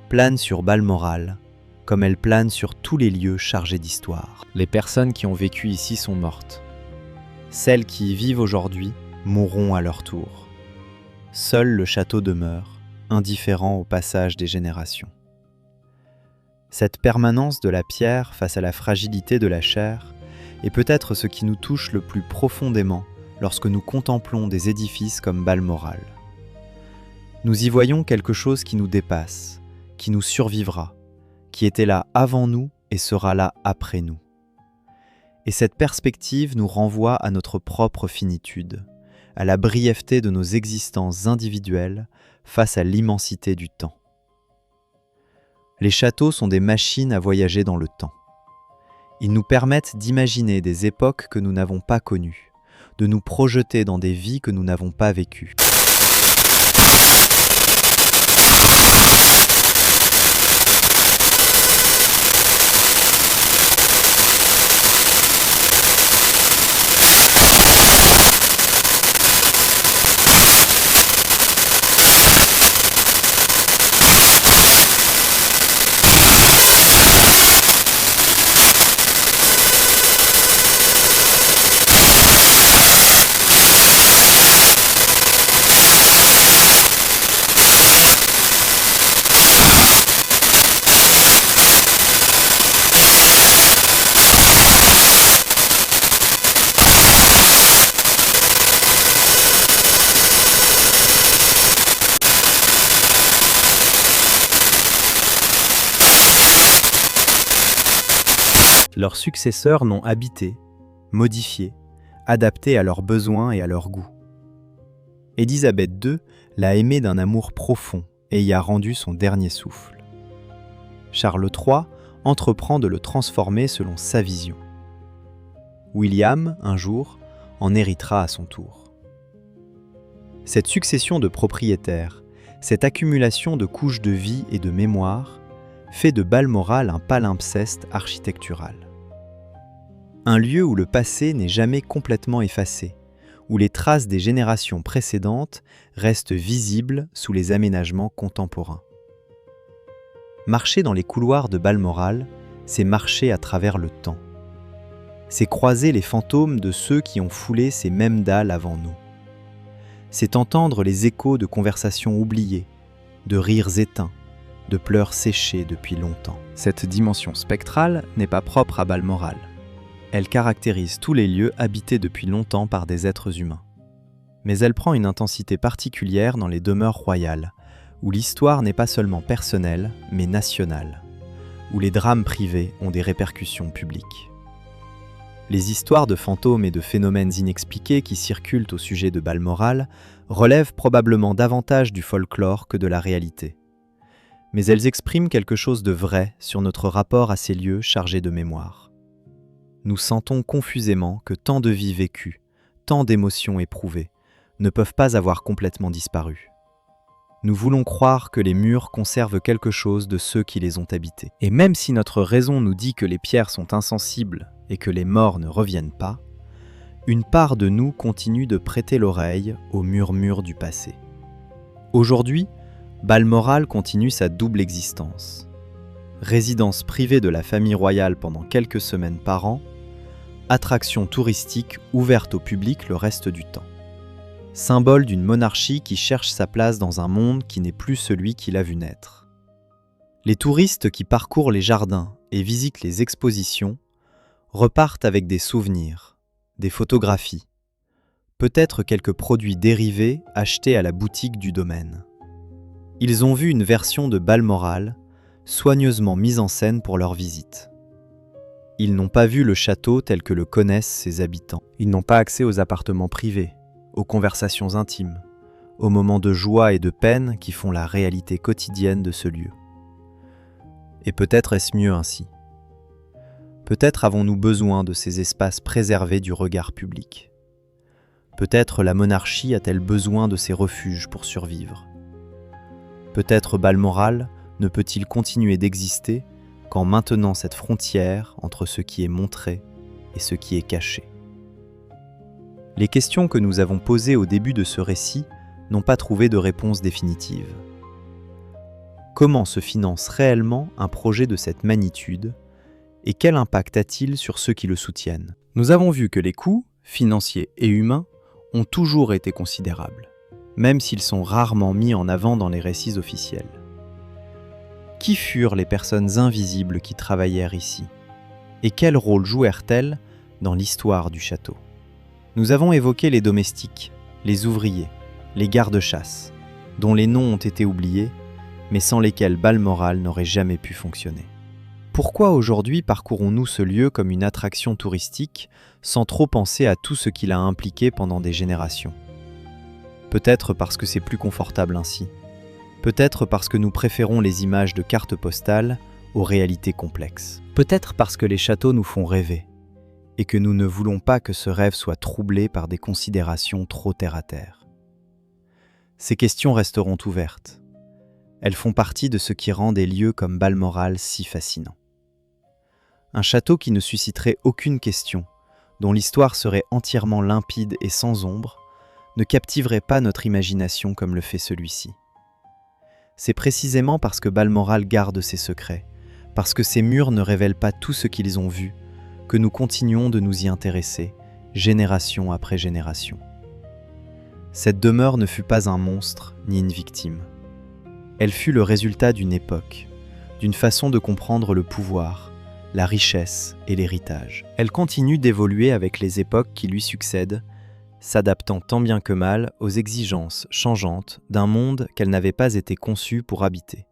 plane sur Balmoral, comme elle plane sur tous les lieux chargés d'histoire. Les personnes qui ont vécu ici sont mortes. Celles qui y vivent aujourd'hui mourront à leur tour. Seul le château demeure, indifférent au passage des générations. Cette permanence de la pierre face à la fragilité de la chair est peut-être ce qui nous touche le plus profondément lorsque nous contemplons des édifices comme Balmoral. Nous y voyons quelque chose qui nous dépasse, qui nous survivra, qui était là avant nous et sera là après nous. Et cette perspective nous renvoie à notre propre finitude, à la brièveté de nos existences individuelles face à l'immensité du temps. Les châteaux sont des machines à voyager dans le temps. Ils nous permettent d'imaginer des époques que nous n'avons pas connues, de nous projeter dans des vies que nous n'avons pas vécues. Leurs successeurs n'ont habité, modifié, adapté à leurs besoins et à leurs goûts. Élisabeth II l'a aimé d'un amour profond et y a rendu son dernier souffle. Charles III entreprend de le transformer selon sa vision. William, un jour, en héritera à son tour. Cette succession de propriétaires, cette accumulation de couches de vie et de mémoire, fait de Balmoral un palimpseste architectural. Un lieu où le passé n'est jamais complètement effacé, où les traces des générations précédentes restent visibles sous les aménagements contemporains. Marcher dans les couloirs de Balmoral, c'est marcher à travers le temps. C'est croiser les fantômes de ceux qui ont foulé ces mêmes dalles avant nous. C'est entendre les échos de conversations oubliées, de rires éteints, de pleurs séchés depuis longtemps. Cette dimension spectrale n'est pas propre à Balmoral. Elle caractérise tous les lieux habités depuis longtemps par des êtres humains. Mais elle prend une intensité particulière dans les demeures royales, où l'histoire n'est pas seulement personnelle, mais nationale, où les drames privés ont des répercussions publiques. Les histoires de fantômes et de phénomènes inexpliqués qui circulent au sujet de Balmoral relèvent probablement davantage du folklore que de la réalité. mais elles expriment quelque chose de vrai sur notre rapport à ces lieux chargés de mémoire. Nous sentons confusément que tant de vies vécues, tant d'émotions éprouvées, ne peuvent pas avoir complètement disparu. Nous voulons croire que les murs conservent quelque chose de ceux qui les ont habités. Et même si notre raison nous dit que les pierres sont insensibles et que les morts ne reviennent pas, une part de nous continue de prêter l'oreille aux murmures du passé. Aujourd'hui, Balmoral continue sa double existence. Résidence privée de la famille royale pendant quelques semaines par an, attraction touristique ouverte au public le reste du temps. Symbole d'une monarchie qui cherche sa place dans un monde qui n'est plus celui qui l'a vu naître. Les touristes qui parcourent les jardins et visitent les expositions repartent avec des souvenirs, des photographies, peut-être quelques produits dérivés achetés à la boutique du domaine. Ils ont vu une version de Balmoral, soigneusement mise en scène pour leur visite. Ils n'ont pas vu le château tel que le connaissent ses habitants. Ils n'ont pas accès aux appartements privés, aux conversations intimes, aux moments de joie et de peine qui font la réalité quotidienne de ce lieu. Et peut-être est-ce mieux ainsi. Peut-être avons-nous besoin de ces espaces préservés du regard public. Peut-être la monarchie a-t-elle besoin de ces refuges pour survivre. Peut-être Balmoral ne peut-il continuer d'exister qu'en maintenant cette frontière entre ce qui est montré et ce qui est caché. Les questions que nous avons posées au début de ce récit n'ont pas trouvé de réponse définitive. Comment se finance réellement un projet de cette magnitude et quel impact a-t-il sur ceux qui le soutiennent? Nous avons vu que les coûts, financiers et humains, ont toujours été considérables, même s'ils sont rarement mis en avant dans les récits officiels. Qui furent les personnes invisibles qui travaillèrent ici? Et quel rôle jouèrent-elles dans l'histoire du château? Nous avons évoqué les domestiques, les ouvriers, les gardes-chasse, dont les noms ont été oubliés, mais sans lesquels Balmoral n'aurait jamais pu fonctionner. Pourquoi aujourd'hui parcourons-nous ce lieu comme une attraction touristique sans trop penser à tout ce qu'il a impliqué pendant des générations? Peut-être parce que c'est plus confortable ainsi. Peut-être parce que nous préférons les images de cartes postales aux réalités complexes. Peut-être parce que les châteaux nous font rêver et que nous ne voulons pas que ce rêve soit troublé par des considérations trop terre-à-terre. Ces questions resteront ouvertes. Elles font partie de ce qui rend des lieux comme Balmoral si fascinants. Un château qui ne susciterait aucune question, dont l'histoire serait entièrement limpide et sans ombre, ne captiverait pas notre imagination comme le fait celui-ci. C'est précisément parce que Balmoral garde ses secrets, parce que ces murs ne révèlent pas tout ce qu'ils ont vu, que nous continuons de nous y intéresser, génération après génération. Cette demeure ne fut pas un monstre ni une victime. Elle fut le résultat d'une époque, d'une façon de comprendre le pouvoir, la richesse et l'héritage. Elle continue d'évoluer avec les époques qui lui succèdent, s'adaptant tant bien que mal aux exigences changeantes d'un monde qu'elle n'avait pas été conçue pour habiter.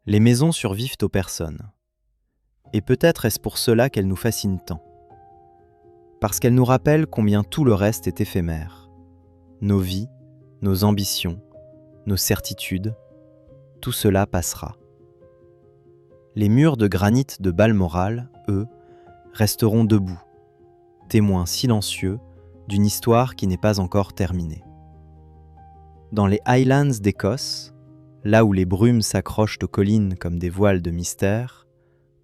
Les maisons survivent aux personnes. Et peut-être est-ce pour cela qu'elles nous fascinent tant. Parce qu'elles nous rappellent combien tout le reste est éphémère. Nos vies, nos ambitions, nos certitudes, tout cela passera. Les murs de granit de Balmoral, eux, resteront debout, témoins silencieux d'une histoire qui n'est pas encore terminée. Dans les Highlands d'Écosse, là où les brumes s'accrochent aux collines comme des voiles de mystère,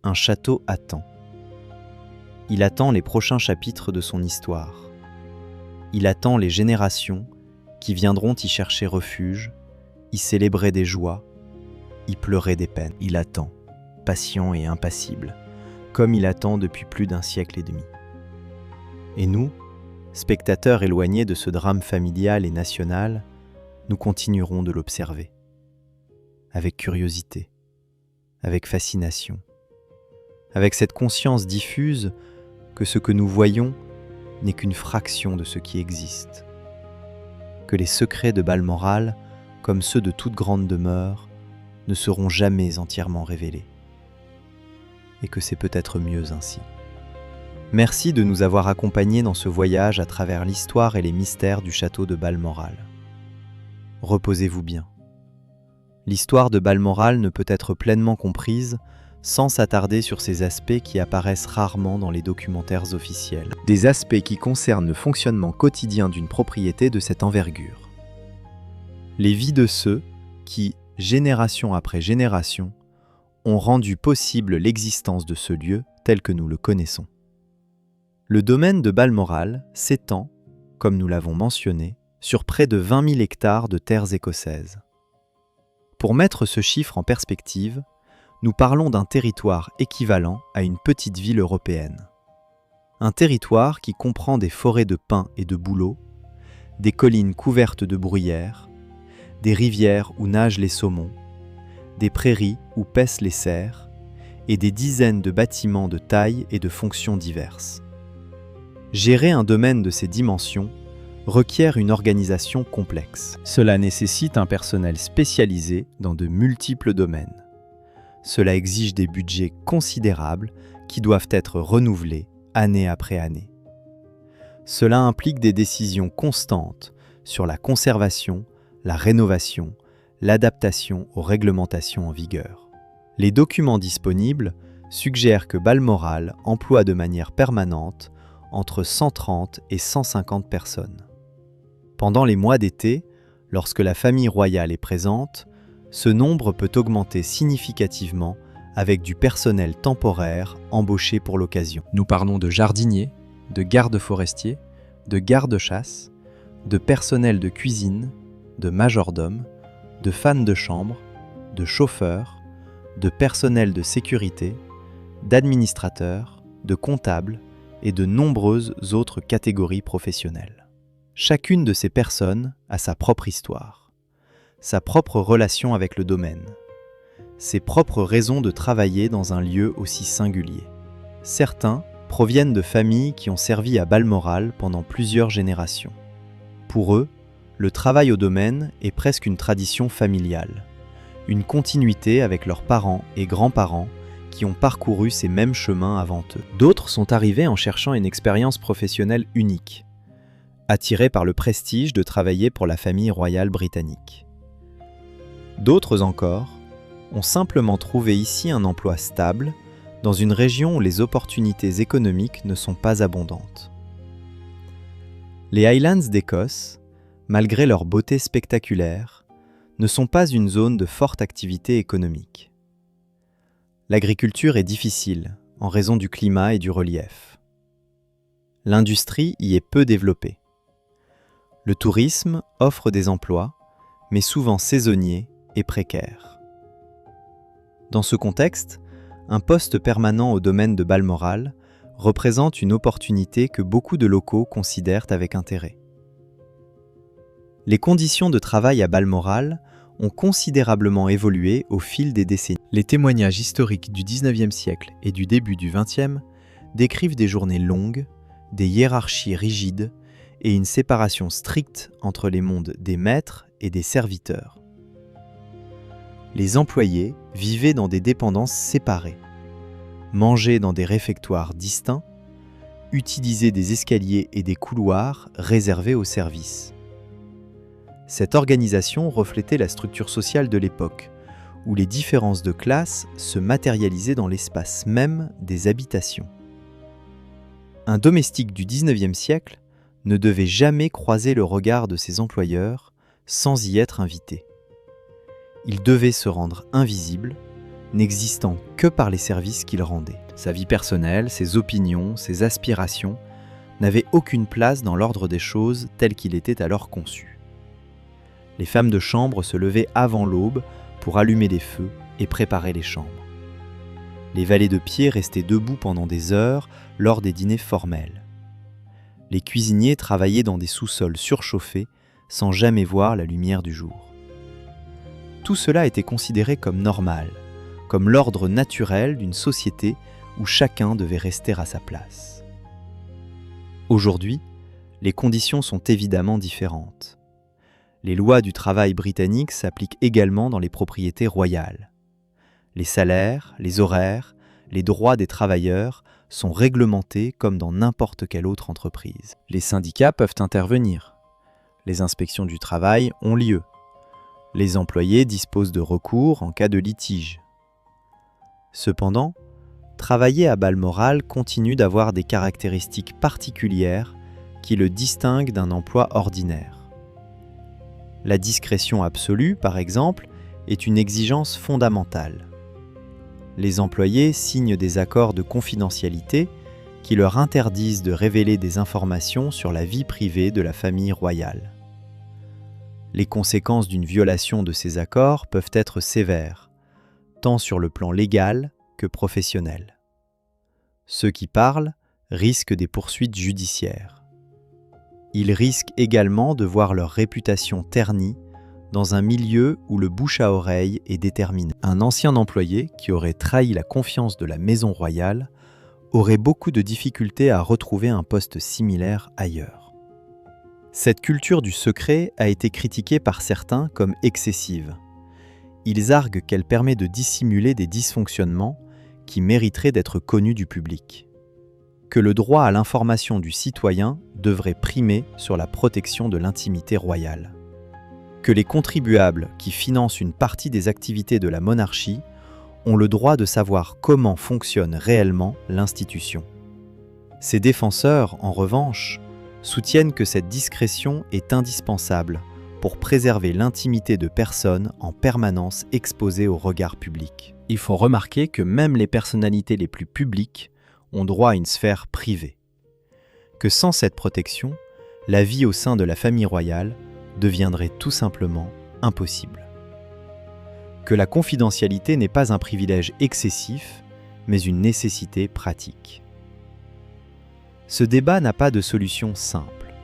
un château attend. Il attend les prochains chapitres de son histoire. Il attend les générations qui viendront y chercher refuge, y célébrer des joies, y pleurer des peines. Il attend, patient et impassible, comme il attend depuis plus d'un siècle et demi. Et nous, spectateurs éloignés de ce drame familial et national, nous continuerons de l'observer. Avec curiosité, avec fascination, avec cette conscience diffuse que ce que nous voyons n'est qu'une fraction de ce qui existe, que les secrets de Balmoral, comme ceux de toute grande demeure, ne seront jamais entièrement révélés, et que c'est peut-être mieux ainsi. Merci de nous avoir accompagnés dans ce voyage à travers l'histoire et les mystères du château de Balmoral. Reposez-vous bien. L'histoire de Balmoral ne peut être pleinement comprise sans s'attarder sur ces aspects qui apparaissent rarement dans les documentaires officiels. Des aspects qui concernent le fonctionnement quotidien d'une propriété de cette envergure. Les vies de ceux qui, génération après génération, ont rendu possible l'existence de ce lieu tel que nous le connaissons. Le domaine de Balmoral s'étend, comme nous l'avons mentionné, sur près de 20 000 hectares de terres écossaises. Pour mettre ce chiffre en perspective, nous parlons d'un territoire équivalent à une petite ville européenne. Un territoire qui comprend des forêts de pins et de bouleaux, des collines couvertes de bruyères, des rivières où nagent les saumons, des prairies où paissent les cerfs, et des dizaines de bâtiments de taille et de fonctions diverses. Gérer un domaine de ces dimensions requiert une organisation complexe. Cela nécessite un personnel spécialisé dans de multiples domaines. Cela exige des budgets considérables qui doivent être renouvelés année après année. Cela implique des décisions constantes sur la conservation, la rénovation, l'adaptation aux réglementations en vigueur. Les documents disponibles suggèrent que Balmoral emploie de manière permanente entre 130 et 150 personnes. Pendant les mois d'été, lorsque la famille royale est présente, ce nombre peut augmenter significativement avec du personnel temporaire embauché pour l'occasion. Nous parlons de jardiniers, de gardes forestiers, de gardes-chasse, de personnel de cuisine, de majordomes, de fans de chambre, de chauffeurs, de personnel de sécurité, d'administrateurs, de comptables et de nombreuses autres catégories professionnelles. Chacune de ces personnes a sa propre histoire, sa propre relation avec le domaine, ses propres raisons de travailler dans un lieu aussi singulier. Certains proviennent de familles qui ont servi à Balmoral pendant plusieurs générations. Pour eux, le travail au domaine est presque une tradition familiale, une continuité avec leurs parents et grands-parents qui ont parcouru ces mêmes chemins avant eux. D'autres sont arrivés en cherchant une expérience professionnelle unique, attirés par le prestige de travailler pour la famille royale britannique. D'autres encore ont simplement trouvé ici un emploi stable dans une région où les opportunités économiques ne sont pas abondantes. Les Highlands d'Écosse, malgré leur beauté spectaculaire, ne sont pas une zone de forte activité économique. L'agriculture est difficile en raison du climat et du relief. L'industrie y est peu développée. Le tourisme offre des emplois, mais souvent saisonniers et précaires. Dans ce contexte, un poste permanent au domaine de Balmoral représente une opportunité que beaucoup de locaux considèrent avec intérêt. Les conditions de travail à Balmoral ont considérablement évolué au fil des décennies. Les témoignages historiques du XIXe siècle et du début du XXe décrivent des journées longues, des hiérarchies rigides et une séparation stricte entre les mondes des maîtres et des serviteurs. Les employés vivaient dans des dépendances séparées, mangeaient dans des réfectoires distincts, utilisaient des escaliers et des couloirs réservés aux services. Cette organisation reflétait la structure sociale de l'époque, où les différences de classe se matérialisaient dans l'espace même des habitations. Un domestique du XIXe siècle ne devait jamais croiser le regard de ses employeurs sans y être invité. Il devait se rendre invisible, n'existant que par les services qu'il rendait. Sa vie personnelle, ses opinions, ses aspirations n'avaient aucune place dans l'ordre des choses tel qu'il était alors conçu. Les femmes de chambre se levaient avant l'aube pour allumer les feux et préparer les chambres. Les valets de pied restaient debout pendant des heures lors des dîners formels. Les cuisiniers travaillaient dans des sous-sols surchauffés sans jamais voir la lumière du jour. Tout cela était considéré comme normal, comme l'ordre naturel d'une société où chacun devait rester à sa place. Aujourd'hui, les conditions sont évidemment différentes. Les lois du travail britanniques s'appliquent également dans les propriétés royales. Les salaires, les horaires, les droits des travailleurs sont réglementés comme dans n'importe quelle autre entreprise. Les syndicats peuvent intervenir. Les inspections du travail ont lieu. Les employés disposent de recours en cas de litige. Cependant, travailler à Balmoral continue d'avoir des caractéristiques particulières qui le distinguent d'un emploi ordinaire. La discrétion absolue, par exemple, est une exigence fondamentale. Les employés signent des accords de confidentialité qui leur interdisent de révéler des informations sur la vie privée de la famille royale. Les conséquences d'une violation de ces accords peuvent être sévères, tant sur le plan légal que professionnel. Ceux qui parlent risquent des poursuites judiciaires. Ils risquent également de voir leur réputation ternie dans un milieu où le bouche à oreille est déterminant. Un ancien employé qui aurait trahi la confiance de la maison royale aurait beaucoup de difficultés à retrouver un poste similaire ailleurs. Cette culture du secret a été critiquée par certains comme excessive. Ils arguent qu'elle permet de dissimuler des dysfonctionnements qui mériteraient d'être connus du public. Que le droit à l'information du citoyen devrait primer sur la protection de l'intimité royale. Que les contribuables qui financent une partie des activités de la monarchie ont le droit de savoir comment fonctionne réellement l'institution. Ces défenseurs, en revanche, soutiennent que cette discrétion est indispensable pour préserver l'intimité de personnes en permanence exposées au regard public. Il faut remarquer que même les personnalités les plus publiques ont droit à une sphère privée. Que sans cette protection, la vie au sein de la famille royale deviendrait tout simplement impossible. Que la confidentialité n'est pas un privilège excessif, mais une nécessité pratique. Ce débat n'a pas de solution simple.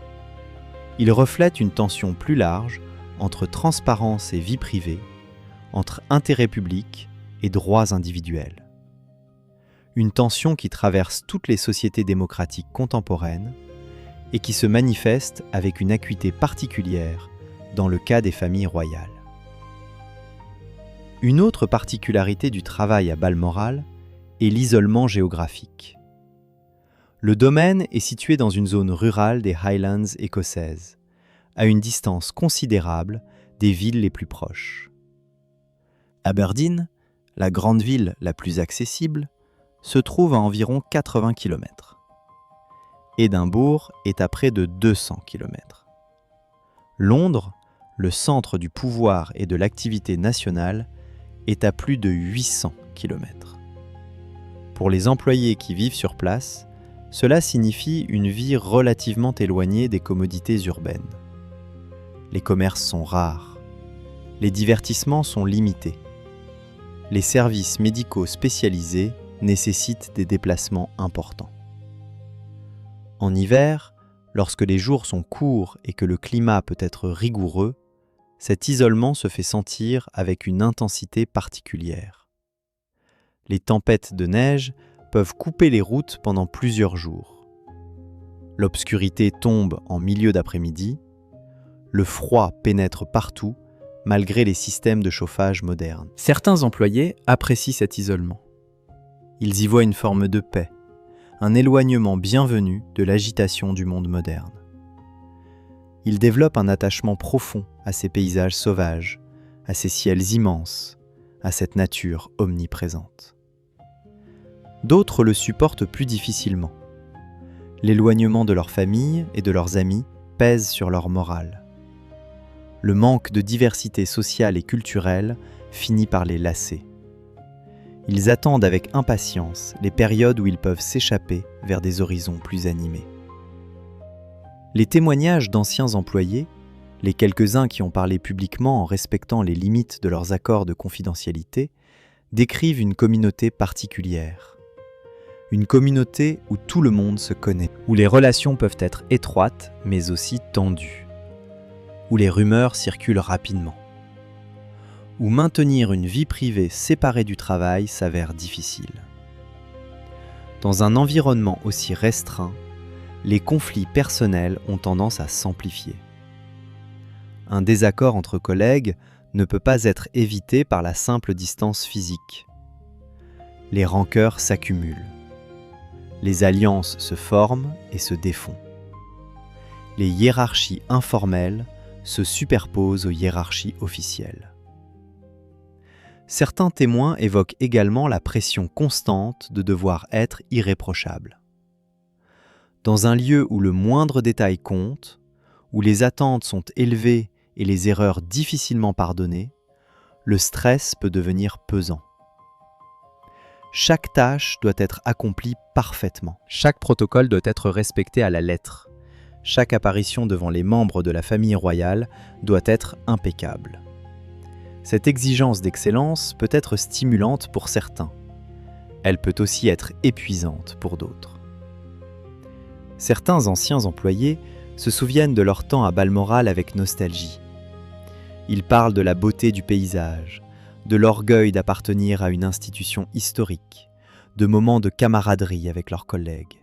Il reflète une tension plus large entre transparence et vie privée, entre intérêt public et droits individuels. Une tension qui traverse toutes les sociétés démocratiques contemporaines et qui se manifeste avec une acuité particulière dans le cas des familles royales. Une autre particularité du travail à Balmoral est l'isolement géographique. Le domaine est situé dans une zone rurale des Highlands écossaises, à une distance considérable des villes les plus proches. Aberdeen, la grande ville la plus accessible, se trouve à environ 80 km. Édimbourg est à près de 200 km. Londres, le centre du pouvoir et de l'activité nationale, est à plus de 800 km. Pour les employés qui vivent sur place, cela signifie une vie relativement éloignée des commodités urbaines. Les commerces sont rares. Les divertissements sont limités. Les services médicaux spécialisés nécessitent des déplacements importants. En hiver, lorsque les jours sont courts et que le climat peut être rigoureux, cet isolement se fait sentir avec une intensité particulière. Les tempêtes de neige peuvent couper les routes pendant plusieurs jours. L'obscurité tombe en milieu d'après-midi. Le froid pénètre partout, malgré les systèmes de chauffage modernes. Certains employés apprécient cet isolement. Ils y voient une forme de paix, un éloignement bienvenu de l'agitation du monde moderne. Ils développent un attachement profond à ces paysages sauvages, à ces ciels immenses, à cette nature omniprésente. D'autres le supportent plus difficilement. L'éloignement de leur famille et de leurs amis pèse sur leur morale. Le manque de diversité sociale et culturelle finit par les lasser. Ils attendent avec impatience les périodes où ils peuvent s'échapper vers des horizons plus animés. Les témoignages d'anciens employés, les quelques-uns qui ont parlé publiquement en respectant les limites de leurs accords de confidentialité, décrivent une communauté particulière. Une communauté où tout le monde se connaît, où les relations peuvent être étroites mais aussi tendues, où les rumeurs circulent rapidement, où maintenir une vie privée séparée du travail s'avère difficile. Dans un environnement aussi restreint, les conflits personnels ont tendance à s'amplifier. Un désaccord entre collègues ne peut pas être évité par la simple distance physique. Les rancœurs s'accumulent. Les alliances se forment et se défont. Les hiérarchies informelles se superposent aux hiérarchies officielles. Certains témoins évoquent également la pression constante de devoir être irréprochable. Dans un lieu où le moindre détail compte, où les attentes sont élevées et les erreurs difficilement pardonnées, le stress peut devenir pesant. Chaque tâche doit être accomplie parfaitement. Chaque protocole doit être respecté à la lettre. Chaque apparition devant les membres de la famille royale doit être impeccable. Cette exigence d'excellence peut être stimulante pour certains. Elle peut aussi être épuisante pour d'autres. Certains anciens employés se souviennent de leur temps à Balmoral avec nostalgie. Ils parlent de la beauté du paysage, de l'orgueil d'appartenir à une institution historique, de moments de camaraderie avec leurs collègues.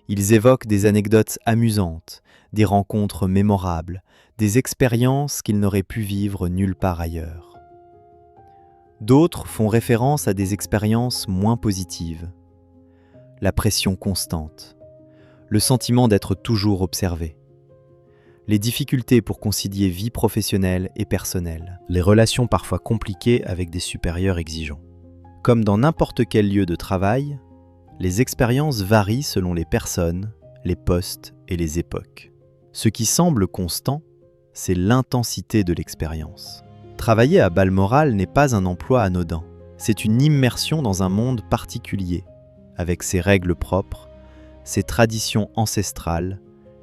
Ils évoquent des anecdotes amusantes, des rencontres mémorables, des expériences qu'ils n'auraient pu vivre nulle part ailleurs. D'autres font référence à des expériences moins positives. La pression constante, le sentiment d'être toujours observé, les difficultés pour concilier vie professionnelle et personnelle, les relations parfois compliquées avec des supérieurs exigeants. Comme dans n'importe quel lieu de travail, les expériences varient selon les personnes, les postes et les époques. Ce qui semble constant, c'est l'intensité de l'expérience. Travailler à Balmoral n'est pas un emploi anodin, c'est une immersion dans un monde particulier, avec ses règles propres, ses traditions ancestrales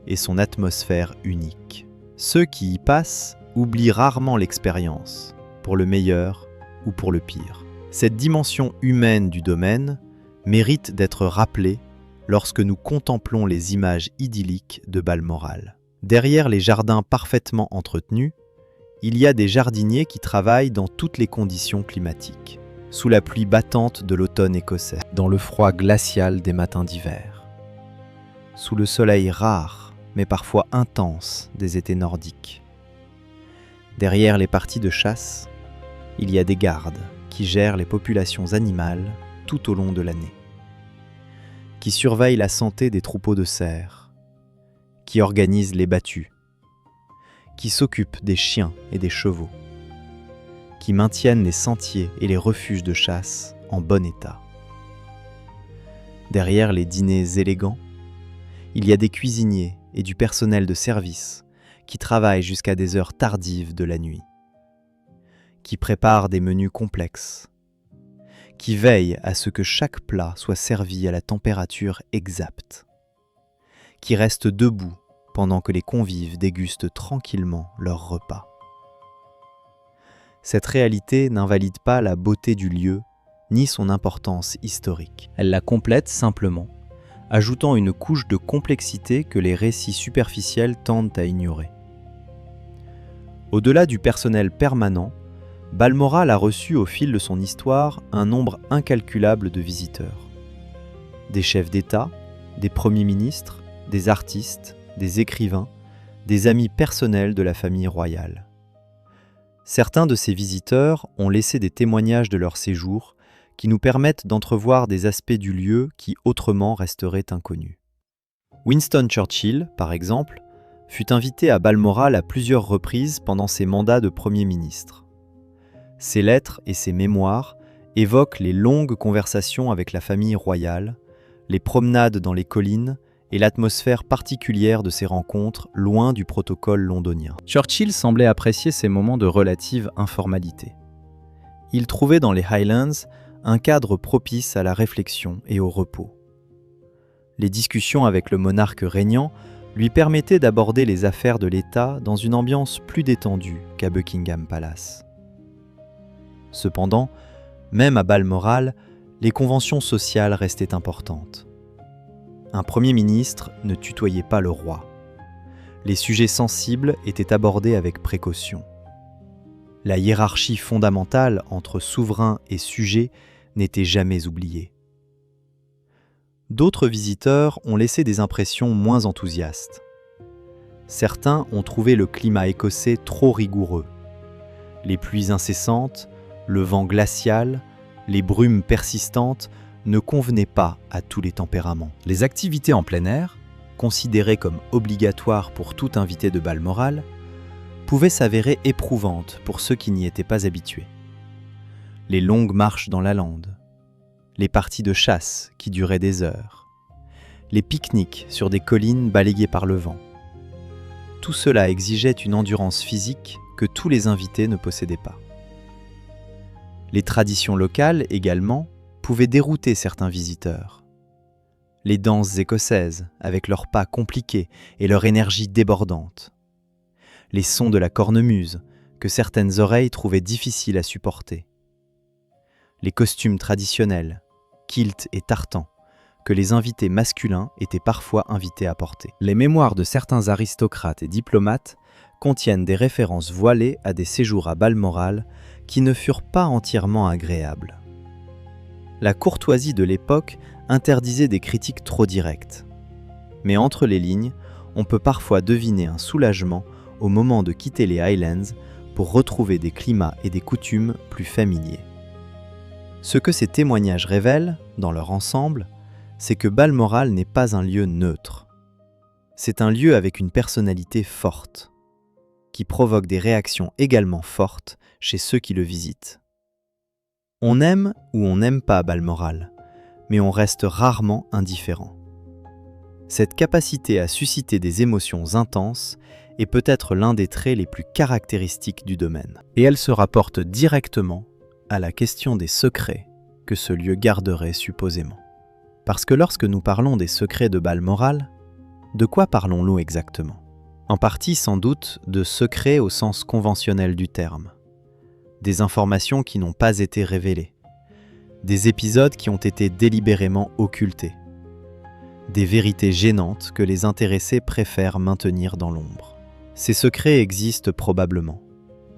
et son atmosphère unique. Ceux qui y passent oublient rarement l'expérience, pour le meilleur ou pour le pire. Cette dimension humaine du domaine mérite d'être rappelée lorsque nous contemplons les images idylliques de Balmoral. Derrière les jardins parfaitement entretenus, il y a des jardiniers qui travaillent dans toutes les conditions climatiques, sous la pluie battante de l'automne écossais, dans le froid glacial des matins d'hiver, sous le soleil rare mais parfois intense des étés nordiques. Derrière les parties de chasse, il y a des gardes qui gèrent les populations animales tout au long de l'année, qui surveillent la santé des troupeaux de cerfs, qui organisent les battues, qui s'occupent des chiens et des chevaux, qui maintiennent les sentiers et les refuges de chasse en bon état. Derrière les dîners élégants, il y a des cuisiniers et du personnel de service qui travaillent jusqu'à des heures tardives de la nuit, qui préparent des menus complexes, qui veillent à ce que chaque plat soit servi à la température exacte, qui restent debout pendant que les convives dégustent tranquillement leur repas. Cette réalité n'invalide pas la beauté du lieu ni son importance historique. Elle la complète simplement, ajoutant une couche de complexité que les récits superficiels tendent à ignorer. Au-delà du personnel permanent, Balmoral a reçu au fil de son histoire un nombre incalculable de visiteurs. Des chefs d'État, des premiers ministres, des artistes, des écrivains, des amis personnels de la famille royale. Certains de ces visiteurs ont laissé des témoignages de leur séjour qui nous permettent d'entrevoir des aspects du lieu qui autrement resteraient inconnus. Winston Churchill, par exemple, fut invité à Balmoral à plusieurs reprises pendant ses mandats de Premier ministre. Ses lettres et ses mémoires évoquent les longues conversations avec la famille royale, les promenades dans les collines et l'atmosphère particulière de ces rencontres loin du protocole londonien. Churchill semblait apprécier ces moments de relative informalité. Il trouvait dans les Highlands un cadre propice à la réflexion et au repos. Les discussions avec le monarque régnant lui permettaient d'aborder les affaires de l'État dans une ambiance plus détendue qu'à Buckingham Palace. Cependant, même à Balmoral, les conventions sociales restaient importantes. Un Premier ministre ne tutoyait pas le roi. Les sujets sensibles étaient abordés avec précaution. La hiérarchie fondamentale entre souverain et sujet n'était jamais oubliée. D'autres visiteurs ont laissé des impressions moins enthousiastes. Certains ont trouvé le climat écossais trop rigoureux. Les pluies incessantes, le vent glacial, les brumes persistantes ne convenaient pas à tous les tempéraments. Les activités en plein air, considérées comme obligatoires pour tout invité de Balmoral, pouvaient s'avérer éprouvantes pour ceux qui n'y étaient pas habitués. Les longues marches dans la lande, les parties de chasse qui duraient des heures, les pique-niques sur des collines balayées par le vent. Tout cela exigeait une endurance physique que tous les invités ne possédaient pas. Les traditions locales, également, pouvaient dérouter certains visiteurs. Les danses écossaises, avec leurs pas compliqués et leur énergie débordante. Les sons de la cornemuse, que certaines oreilles trouvaient difficiles à supporter. Les costumes traditionnels, kilts et tartans, que les invités masculins étaient parfois invités à porter. Les mémoires de certains aristocrates et diplomates contiennent des références voilées à des séjours à Balmoral qui ne furent pas entièrement agréables. La courtoisie de l'époque interdisait des critiques trop directes. Mais entre les lignes, on peut parfois deviner un soulagement au moment de quitter les Highlands pour retrouver des climats et des coutumes plus familiers. Ce que ces témoignages révèlent, dans leur ensemble, c'est que Balmoral n'est pas un lieu neutre. C'est un lieu avec une personnalité forte, qui provoque des réactions également fortes chez ceux qui le visitent. On aime ou on n'aime pas Balmoral, mais on reste rarement indifférent. Cette capacité à susciter des émotions intenses est peut-être l'un des traits les plus caractéristiques du domaine. Et elle se rapporte directement à la question des secrets que ce lieu garderait supposément. Parce que lorsque nous parlons des secrets de Balmoral, de quoi parlons-nous exactement ? En partie sans doute de secrets au sens conventionnel du terme. Des informations qui n'ont pas été révélées. Des épisodes qui ont été délibérément occultés. Des vérités gênantes que les intéressés préfèrent maintenir dans l'ombre. Ces secrets existent probablement,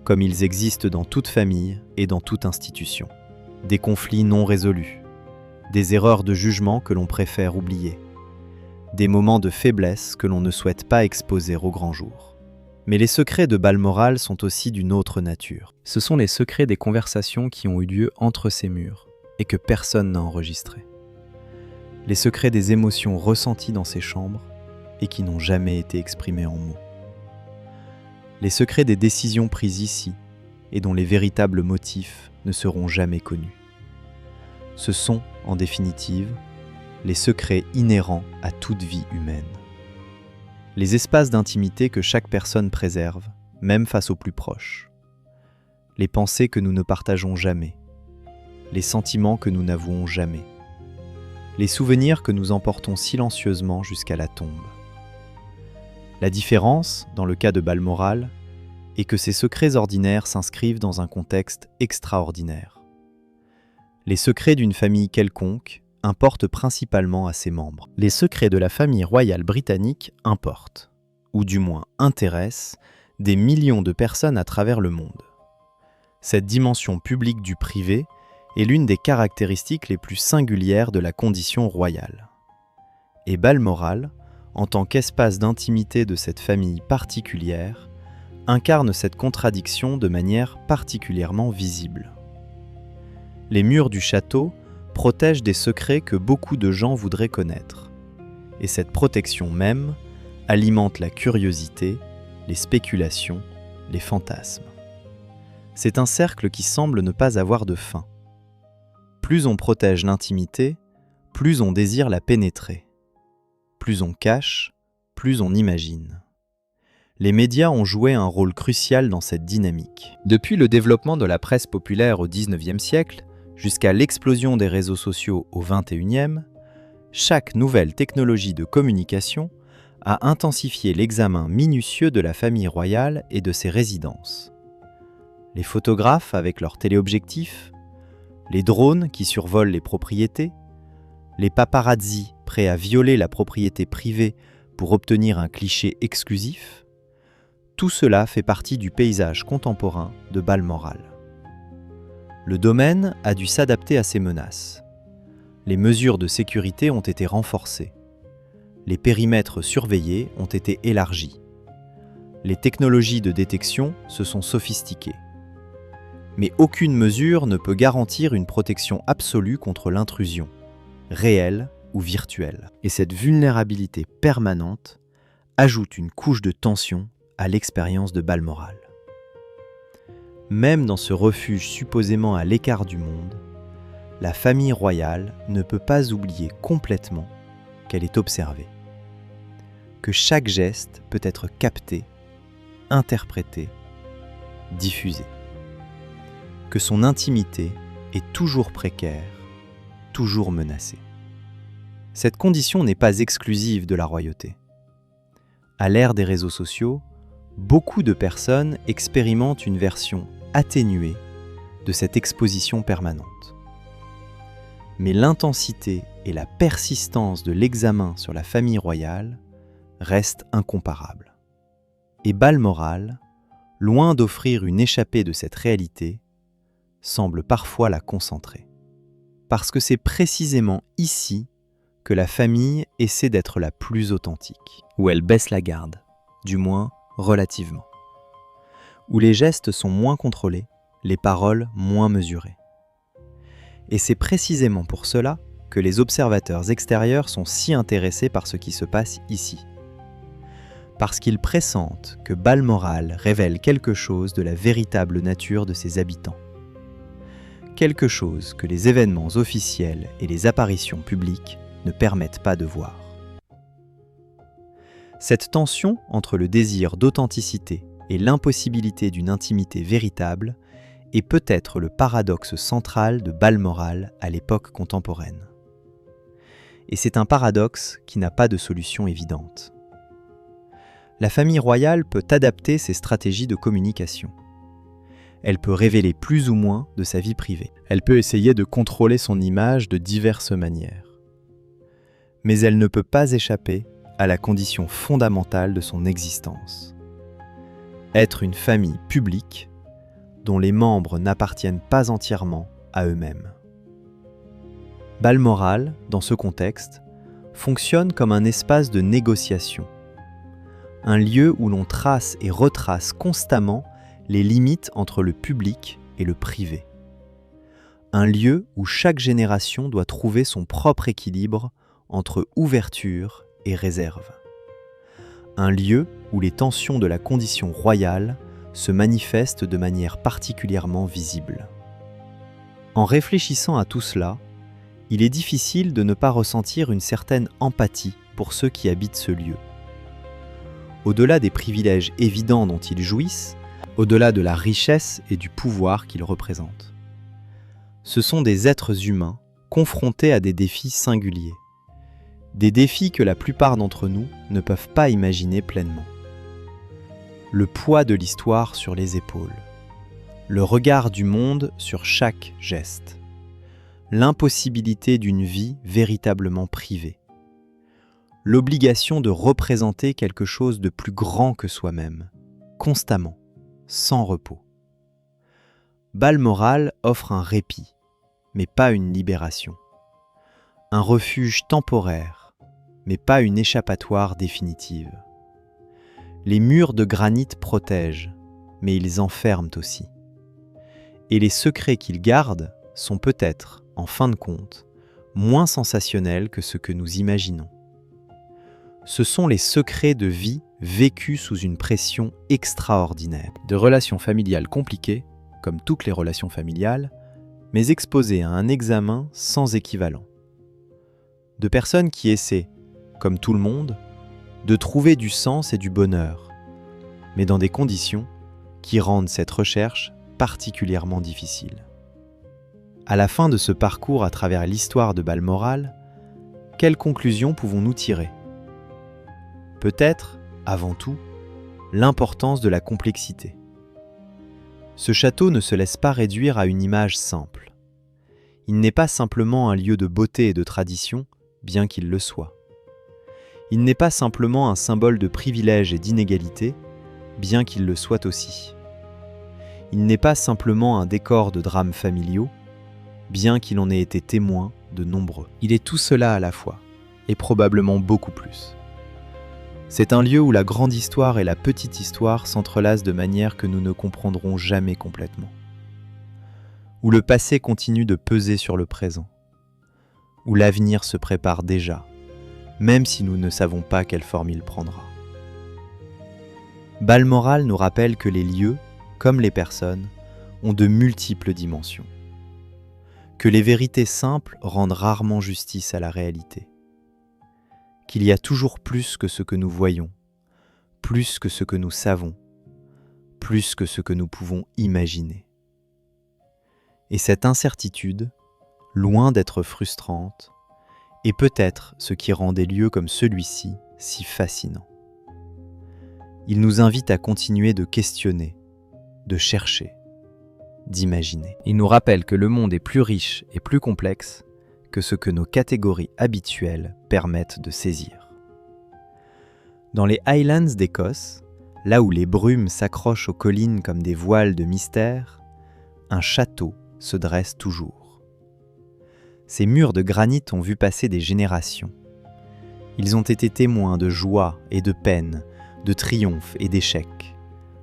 comme ils existent dans toute famille et dans toute institution. Des conflits non résolus. Des erreurs de jugement que l'on préfère oublier, des moments de faiblesse que l'on ne souhaite pas exposer au grand jour. Mais les secrets de Balmoral sont aussi d'une autre nature. Ce sont les secrets des conversations qui ont eu lieu entre ces murs et que personne n'a enregistrés. Les secrets des émotions ressenties dans ces chambres et qui n'ont jamais été exprimés en mots. Les secrets des décisions prises ici et dont les véritables motifs ne seront jamais connus. Ce sont, en définitive, les secrets inhérents à toute vie humaine. Les espaces d'intimité que chaque personne préserve, même face aux plus proches. Les pensées que nous ne partageons jamais. Les sentiments que nous n'avouons jamais. Les souvenirs que nous emportons silencieusement jusqu'à la tombe. La différence, dans le cas de Balmoral, est que ces secrets ordinaires s'inscrivent dans un contexte extraordinaire. Les secrets d'une famille quelconque importent principalement à ses membres. Les secrets de la famille royale britannique importent, ou du moins intéressent, des millions de personnes à travers le monde. Cette dimension publique du privé est l'une des caractéristiques les plus singulières de la condition royale. Et Balmoral, en tant qu'espace d'intimité de cette famille particulière, incarne cette contradiction de manière particulièrement visible. Les murs du château protègent des secrets que beaucoup de gens voudraient connaître. Et cette protection même alimente la curiosité, les spéculations, les fantasmes. C'est un cercle qui semble ne pas avoir de fin. Plus on protège l'intimité, plus on désire la pénétrer. Plus on cache, plus on imagine. Les médias ont joué un rôle crucial dans cette dynamique. Depuis le développement de la presse populaire au XIXe siècle, jusqu'à l'explosion des réseaux sociaux au XXIe, chaque nouvelle technologie de communication a intensifié l'examen minutieux de la famille royale et de ses résidences. Les photographes avec leurs téléobjectifs, les drones qui survolent les propriétés, les paparazzis prêts à violer la propriété privée pour obtenir un cliché exclusif, tout cela fait partie du paysage contemporain de Balmoral. Le domaine a dû s'adapter à ces menaces. Les mesures de sécurité ont été renforcées. Les périmètres surveillés ont été élargis. Les technologies de détection se sont sophistiquées. Mais aucune mesure ne peut garantir une protection absolue contre l'intrusion, réelle ou virtuelle. Et cette vulnérabilité permanente ajoute une couche de tension à l'expérience de Balmoral. Même dans ce refuge supposément à l'écart du monde, la famille royale ne peut pas oublier complètement qu'elle est observée, que chaque geste peut être capté, interprété, diffusé, que son intimité est toujours précaire, toujours menacée. Cette condition n'est pas exclusive de la royauté. À l'ère des réseaux sociaux, beaucoup de personnes expérimentent une version atténuée de cette exposition permanente. Mais l'intensité et la persistance de l'examen sur la famille royale restent incomparables. Et Balmoral, loin d'offrir une échappée de cette réalité, semble parfois la concentrer. Parce que c'est précisément ici que la famille essaie d'être la plus authentique, où elle baisse la garde, du moins relativement, où les gestes sont moins contrôlés, les paroles moins mesurées. Et c'est précisément pour cela que les observateurs extérieurs sont si intéressés par ce qui se passe ici. Parce qu'ils pressentent que Balmoral révèle quelque chose de la véritable nature de ses habitants. Quelque chose que les événements officiels et les apparitions publiques ne permettent pas de voir. Cette tension entre le désir d'authenticité et l'impossibilité d'une intimité véritable est peut-être le paradoxe central de Balmoral à l'époque contemporaine. Et c'est un paradoxe qui n'a pas de solution évidente. La famille royale peut adapter ses stratégies de communication. Elle peut révéler plus ou moins de sa vie privée. Elle peut essayer de contrôler son image de diverses manières. Mais elle ne peut pas échapper à la condition fondamentale de son existence. Être une famille publique dont les membres n'appartiennent pas entièrement à eux-mêmes. Balmoral, dans ce contexte, fonctionne comme un espace de négociation, un lieu où l'on trace et retrace constamment les limites entre le public et le privé. Un lieu où chaque génération doit trouver son propre équilibre entre ouverture et réserve. Un lieu où les tensions de la condition royale se manifestent de manière particulièrement visible. En réfléchissant à tout cela, il est difficile de ne pas ressentir une certaine empathie pour ceux qui habitent ce lieu. Au-delà des privilèges évidents dont ils jouissent, au-delà de la richesse et du pouvoir qu'ils représentent. Ce sont des êtres humains confrontés à des défis singuliers. Des défis que la plupart d'entre nous ne peuvent pas imaginer pleinement. Le poids de l'histoire sur les épaules. Le regard du monde sur chaque geste. L'impossibilité d'une vie véritablement privée. L'obligation de représenter quelque chose de plus grand que soi-même, constamment, sans repos. Balmoral offre un répit, mais pas une libération. Un refuge temporaire, mais pas une échappatoire définitive. Les murs de granit protègent, mais ils enferment aussi. Et les secrets qu'ils gardent sont peut-être, en fin de compte, moins sensationnels que ce que nous imaginons. Ce sont les secrets de vie vécus sous une pression extraordinaire. De relations familiales compliquées, comme toutes les relations familiales, mais exposées à un examen sans équivalent. De personnes qui essaient, comme tout le monde, de trouver du sens et du bonheur, mais dans des conditions qui rendent cette recherche particulièrement difficile. À la fin de ce parcours à travers l'histoire de Balmoral, quelles conclusions pouvons-nous tirer ? Peut-être, avant tout, l'importance de la complexité. Ce château ne se laisse pas réduire à une image simple. Il n'est pas simplement un lieu de beauté et de tradition, bien qu'il le soit. Il n'est pas simplement un symbole de privilège et d'inégalité, bien qu'il le soit aussi. Il n'est pas simplement un décor de drames familiaux, bien qu'il en ait été témoin de nombreux. Il est tout cela à la fois, et probablement beaucoup plus. C'est un lieu où la grande histoire et la petite histoire s'entrelacent de manière que nous ne comprendrons jamais complètement. Où le passé continue de peser sur le présent. Où l'avenir se prépare déjà, même si nous ne savons pas quelle forme il prendra. Balmoral nous rappelle que les lieux, comme les personnes, ont de multiples dimensions, que les vérités simples rendent rarement justice à la réalité, qu'il y a toujours plus que ce que nous voyons, plus que ce que nous savons, plus que ce que nous pouvons imaginer. Et cette incertitude, loin d'être frustrante, est peut-être ce qui rend des lieux comme celui-ci si fascinants. Il nous invite à continuer de questionner, de chercher, d'imaginer. Il nous rappelle que le monde est plus riche et plus complexe que ce que nos catégories habituelles permettent de saisir. Dans les Highlands d'Écosse, là où les brumes s'accrochent aux collines comme des voiles de mystère, un château se dresse toujours. Ces murs de granit ont vu passer des générations. Ils ont été témoins de joie et de peine, de triomphes et d'échecs,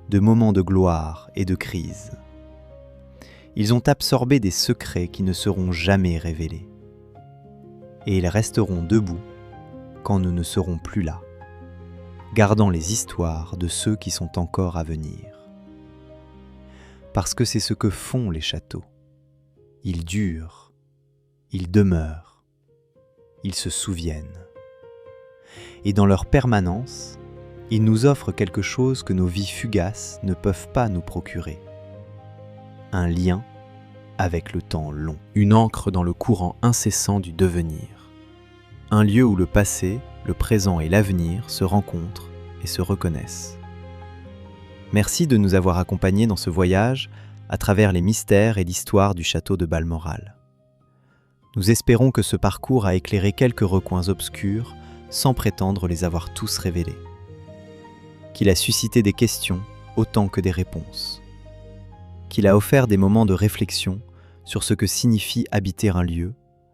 de moments de gloire et de crise. Ils ont absorbé des secrets qui ne seront jamais révélés. Et ils resteront debout quand nous ne serons plus là, gardant les histoires de ceux qui sont encore à venir. Parce que c'est ce que font les châteaux. Ils durent, ils demeurent, ils se souviennent. Et dans leur permanence, ils nous offrent quelque chose que nos vies fugaces ne peuvent pas nous procurer. Un lien avec le temps long. Une ancre dans le courant incessant du devenir. Un lieu où le passé, le présent et l'avenir se rencontrent et se reconnaissent. Merci de nous avoir accompagnés dans ce voyage à travers les mystères et l'histoire du château de Balmoral. Nous espérons que ce parcours a éclairé quelques recoins obscurs sans prétendre les avoir tous révélés. Qu'il a suscité des questions autant que des réponses. Qu'il a offert des moments de réflexion sur ce que signifie habiter un lieu,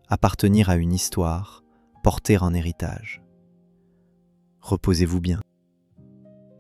appartenir à une histoire, porter un héritage. Reposez-vous bien.